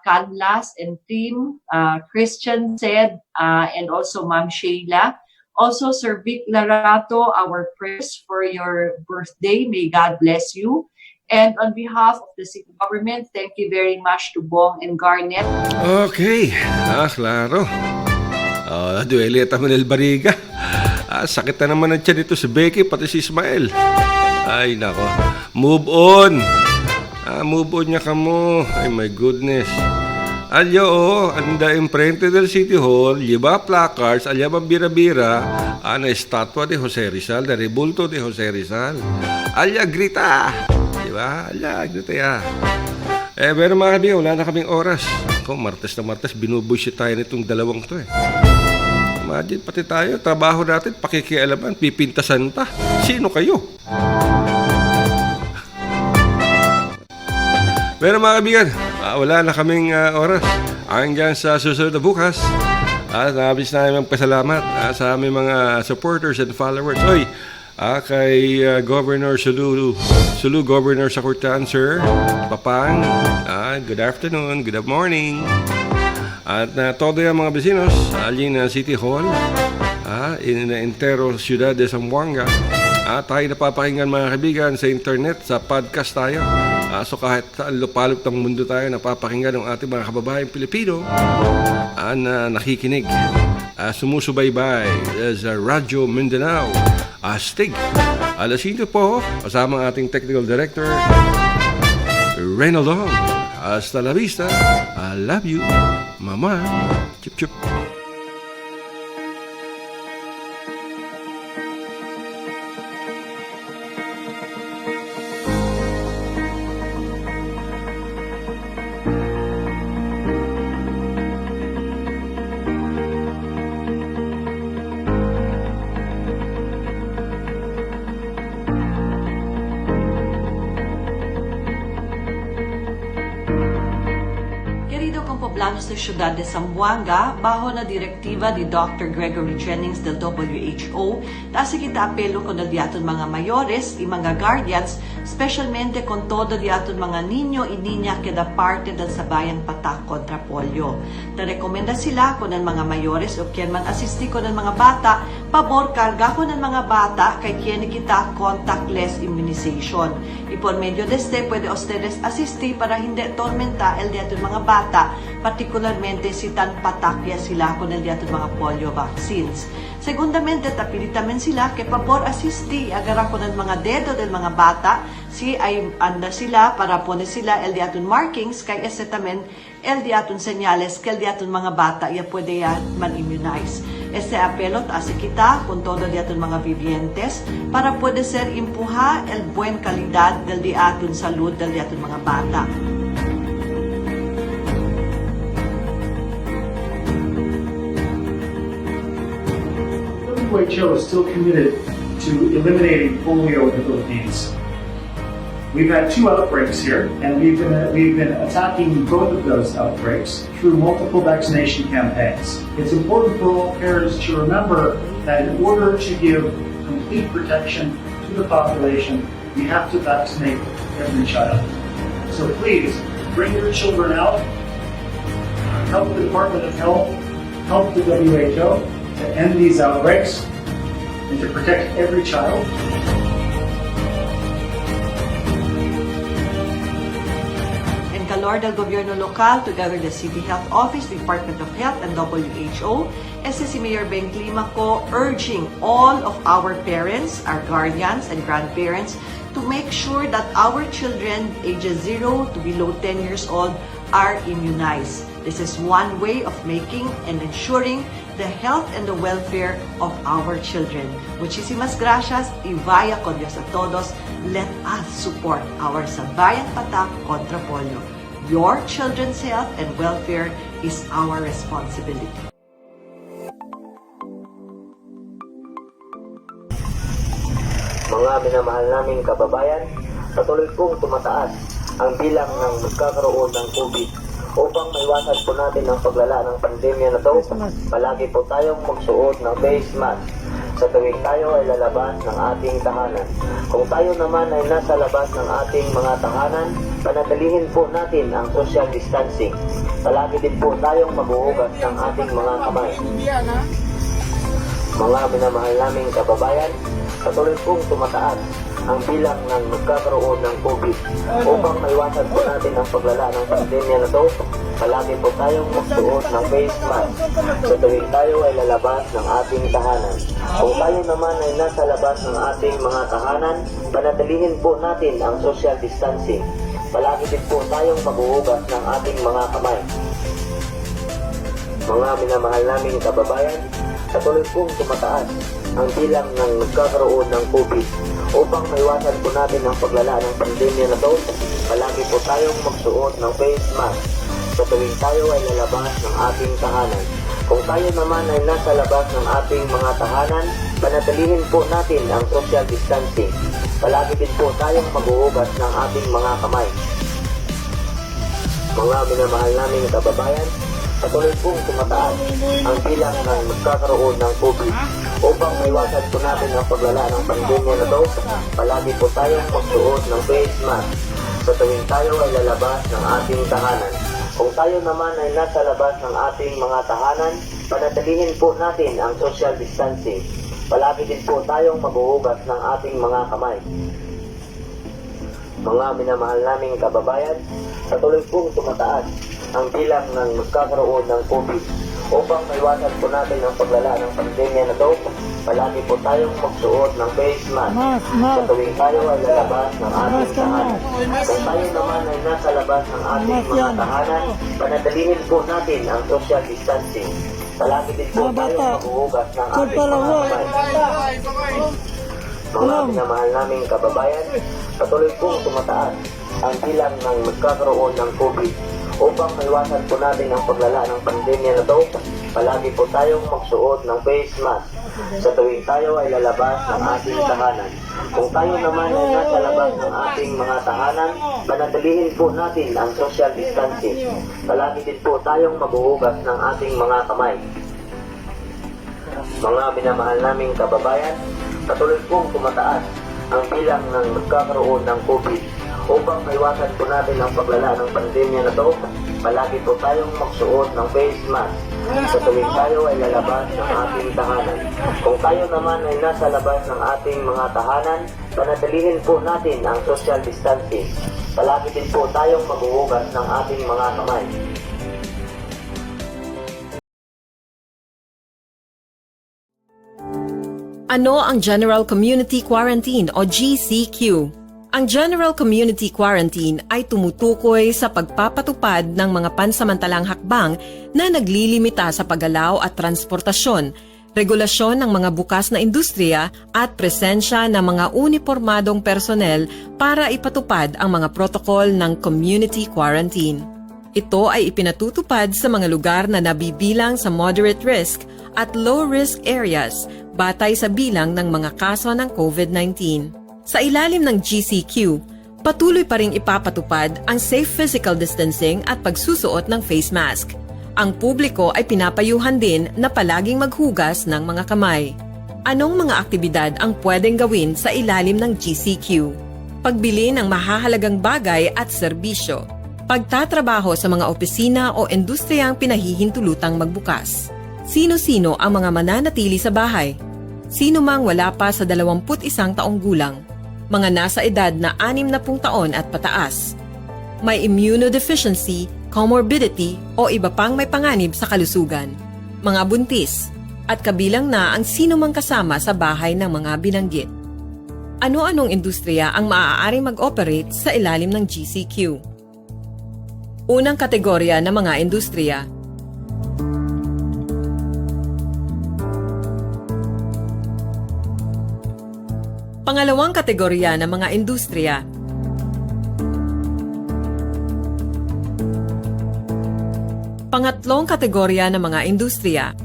Canlas and team, Christian said, and also Ma'am Sheila. Also, Sir Vic Larato, our prayers for your birthday. May God bless you. And on behalf of the city government, thank you very much to Bong and Garnet. Okay. Klaro. Duele at Manel Bariga. Sakit na naman ang tiyan dito si Becky, pati si Ismael. Ay, nako. Move on. Move on niya ka mo. Ay, my goodness. Alyo, anda imprente del City Hall, lleva placards, allá van bira-bira, na estatwa de Jose Rizal, de rebulto de Jose Rizal. Alya, grita! Diba? Alya, grita ya. Pero mga kaibigan, wala na kaming oras. Kung Martes na Martes, binubushit tayo nitong dalawang to eh. Imagine, pati tayo, trabaho natin, pakikialaman, pipintasan pa. Sino kayo? Pero mga kaibigan, wala na kaming oras. Hanggang sa susunod na bukas. Nabis namin magpasalamat sa aming mga supporters and followers. Oy, kay Governor Sulu Governor Sakurtan, Sir Papang. Good afternoon, good morning. At todo yung mga vecinos, alin City Hall, in entero Ciudad de Zamboanga. Tayo napapakinggan mga kaibigan sa internet, sa podcast tayo. So kahit saan lupalop ng mundo tayo, napapakinggan ng ating mga kababayang Pilipino na nakikinig. Sumusubaybay sa Radyo Mindanao. Astig. Alas 5 po, kasama ang ating technical director, Reynoldo. Hasta la vista. I love you. Mama. Chup chup. Pagkatapos ng siyudad de Zamboanga, bajo na direktiva ni Dr. Gregory Jennings del WHO, tasi kita apelo con el diaton mga mayores y mga guardians, specialmente con todo diaton mga niño y niña que da parte del sabayang patak kontra polio. Narekomenda sila con el mga mayores o quien man asisti con el mga bata, pabor karga con el mga bata kay tiene kita contactless immunization. Y por medio de este, puede ustedes asistir para hindi tormenta el diaton mga bata, particularmente si tan patakya sila con el diaton mga polio vaccines. Segundamente, tapilitamen sila que pabor asisti agara con el mga dedo del mga bata, si ay anda sila para pone sila el diaton markings kay ese tamen el diaton señales que el diaton mga bata ya puede ya man-immunize. Este apelo hace kita con todo diaton mga vivientes para puede ser impuha el buen calidad del diaton salud del diaton mga bata. WHO is still committed to eliminating polio in the Philippines. We've had 2 outbreaks here, and we've been attacking both of those outbreaks through multiple vaccination campaigns. It's important for all parents to remember that in order to give complete protection to the population, we have to vaccinate every child. So please, bring your children out, help the Department of Health, help the WHO to end these outbreaks and to protect every child. En calor del gobierno local, together the City Health Office, Department of Health, and WHO, si Mayor Ben Climaco urging all of our parents, our guardians, and grandparents to make sure that our children ages 0 to below 10 years old are immunized. This is one way of making and ensuring the health and the welfare of our children. Muchísimas gracias y vaya con Dios a todos. Let us support our Sabayang Patak kontra Polio. Your children's health and welfare is our responsibility. Mga minamahal naming kababayan, patuloy pong tumataas ang bilang ng magkakaroon ng COVID. Upang maiwasan po natin ang paglala ng pandemya na ito, palagi po tayong magsuot ng face mask sa tuwing tayo ay lalabas ng ating tahanan. Kung tayo naman ay nasa labas ng ating mga tahanan, panatilihin po natin ang social distancing. Palagi din po tayong maghuhugas ng ating mga kamay. Mga minamahal naming kababayan, patuloy pong tumataas ang bilang ng magkakaroon ng COVID. Upang maiwasan po natin ang paglala ng pandemya na ito, palagi po tayong magsuot ng face mask sa tuwing tayo ay lalabas ng ating tahanan. Kung tayo naman ay nasa labas ng ating mga tahanan, panatilihin po natin ang social distancing. Palagi din po tayong maghuhugas ng ating mga kamay. Mga minamahal naming kababayan, patuloy pong tumataas ang bilang ng nagkakaroon ng COVID. Upang maiwasan po natin ang paglala ng pandemya na ito, palagi po tayong magsuot ng face mask sa tuwing tayo ay lalabas ng ating tahanan. Kung tayo naman ay nasa labas ng ating mga tahanan, panatilihin po natin ang social distancing. Palagi din po tayong maghuhugas ng ating mga kamay. Mga minamahal naming kababayan, patuloy pong tumataas ang bilang ng magkakaroon ng COVID. Upang maiwasan po natin ang paglala ng pandemya na ito, palagi po tayong magsuot ng face mask sa tuwing tayo ay lalabas ng ating tahanan. Kung tayo naman ay nasa labas ng ating mga tahanan, panatilihin po natin ang social distancing. Palagi din po tayong maghuhugas ng ating mga kamay. Mga minamahal naming kababayan, patuloy pong tumataas ang bilang ng magkakaroon ng COVID. Upang maiwasan po natin ang paglala ng pandemya na ito, palagi po tayong magsuot ng face mask sa tuwing tayo ay lalabas ng ating tahanan. Kung tayo naman ay nasa labas ng ating mga tahanan, panatilihin po natin ang social distancing. Palagi din po tayong maghuhugas ng ating mga kamay. Mga minamahal naming kababayan, patuloy pong tumataas ang bilang ng magkakaroon ng COVID. Upang maiwasan po natin ang paglala ng pandemya na ito, palagi po tayong magsuot ng face mask sa tuwing tayo ay lalabas ng ating tahanan. Kung tayo naman ay nasa labas ng ating mga tahanan, panatilihin po natin ang social distancing. Palagi din po tayong maghuhugas ng ating mga kamay. Mga minamahal naming kababayan, patuloy pong tumataas ang bilang ng nagkakaroon ng COVID. Upang maiwasan po natin ang paglala ng pandemya na ito, palagi po tayong magsuot ng face mask sa tuwing tayo ay lalabas ng ating tahanan. Kung tayo naman ay nasa labas ng ating mga tahanan, panatilihin po natin ang social distancing. Palagi din po tayong maghuhugas ng ating mga kamay. Ano ang General Community Quarantine o GCQ? Ang General Community Quarantine ay tumutukoy sa pagpapatupad ng mga pansamantalang hakbang na naglilimita sa paggalaw at transportasyon, regulasyon ng mga bukas na industriya at presensya ng mga unipormadong personnel para ipatupad ang mga protokol ng community quarantine. Ito ay ipinatutupad sa mga lugar na nabibilang sa moderate risk at low risk areas batay sa bilang ng mga kaso ng COVID-19. Sa ilalim ng GCQ, patuloy pa ring ipapatupad ang safe physical distancing at pagsusuot ng face mask. Ang publiko ay pinapayuhan din na palaging maghugas ng mga kamay. Anong mga aktibidad ang pwedeng gawin sa ilalim ng GCQ? Pagbili ng mahahalagang bagay at serbisyo. Pagtatrabaho sa mga opisina o industriyang pinahihintulutang magbukas. Sino-sino ang mga mananatili sa bahay? Sino mang wala pa sa 21 taong gulang? Mga nasa edad na 60 taon at pataas. May immunodeficiency, comorbidity o iba pang may panganib sa kalusugan. Mga buntis. At kabilang na ang sino mang kasama sa bahay ng mga binanggit. Ano-anong industriya ang maaaring mag-operate sa ilalim ng GCQ? Unang kategorya ng mga industriya. Pangalawang kategorya ng mga industriya. Pangatlong kategorya ng mga industriya.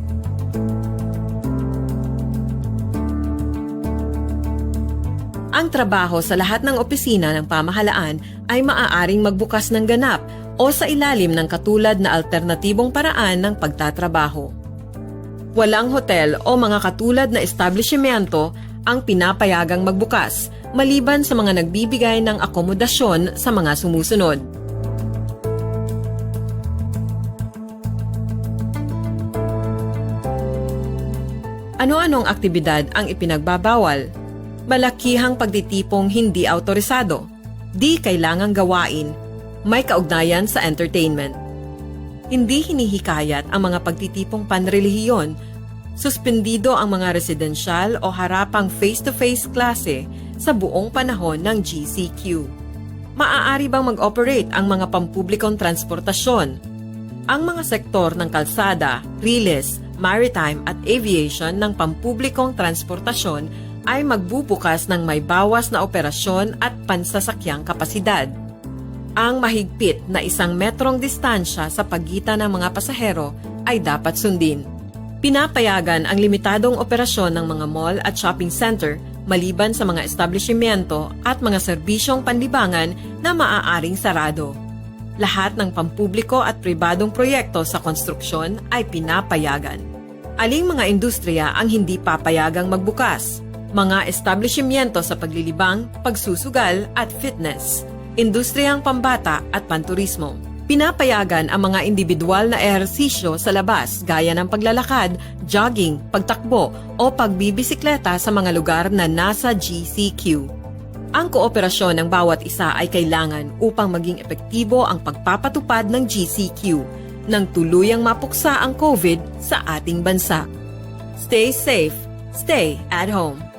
Ang trabaho sa lahat ng opisina ng pamahalaan ay maaaring magbukas ng ganap o sa ilalim ng katulad na alternatibong paraan ng pagtatrabaho. Walang hotel o mga katulad na establishmento ang pinapayagang magbukas, maliban sa mga nagbibigay ng akomodasyon sa mga sumusunod. Ano-anong aktibidad ang ipinagbabawal? Malakihang pagtitipong hindi autorisado, di kailangang gawain, may kaugnayan sa entertainment. Hindi hinihikayat ang mga pagtitipong panrelihiyon. Suspendido ang mga residential o harapang face-to-face klase sa buong panahon ng GCQ. Maaari bang mag-operate ang mga pampublikong transportasyon? Ang mga sektor ng kalsada, riles, maritime at aviation ng pampublikong transportasyon ay magbubukas ng may bawas na operasyon at pansasakyang kapasidad. Ang mahigpit na 1 metrong distansya sa pagitan ng mga pasahero ay dapat sundin. Pinapayagan ang limitadong operasyon ng mga mall at shopping center maliban sa mga establishmento at mga serbisyong panlibangan na maaaring sarado. Lahat ng pampubliko at pribadong proyekto sa konstruksyon ay pinapayagan. Aling mga industriya ang hindi papayagang magbukas? Mga establishmento sa paglilibang, pagsusugal at fitness, industriyang pambata at panturismo. Pinapayagan ang mga individual na ehersisyo sa labas gaya ng paglalakad, jogging, pagtakbo o pagbibisikleta sa mga lugar na nasa GCQ. Ang kooperasyon ng bawat isa ay kailangan upang maging epektibo ang pagpapatupad ng GCQ nang tuluyang mapuksa ang COVID sa ating bansa. Stay safe, stay at home.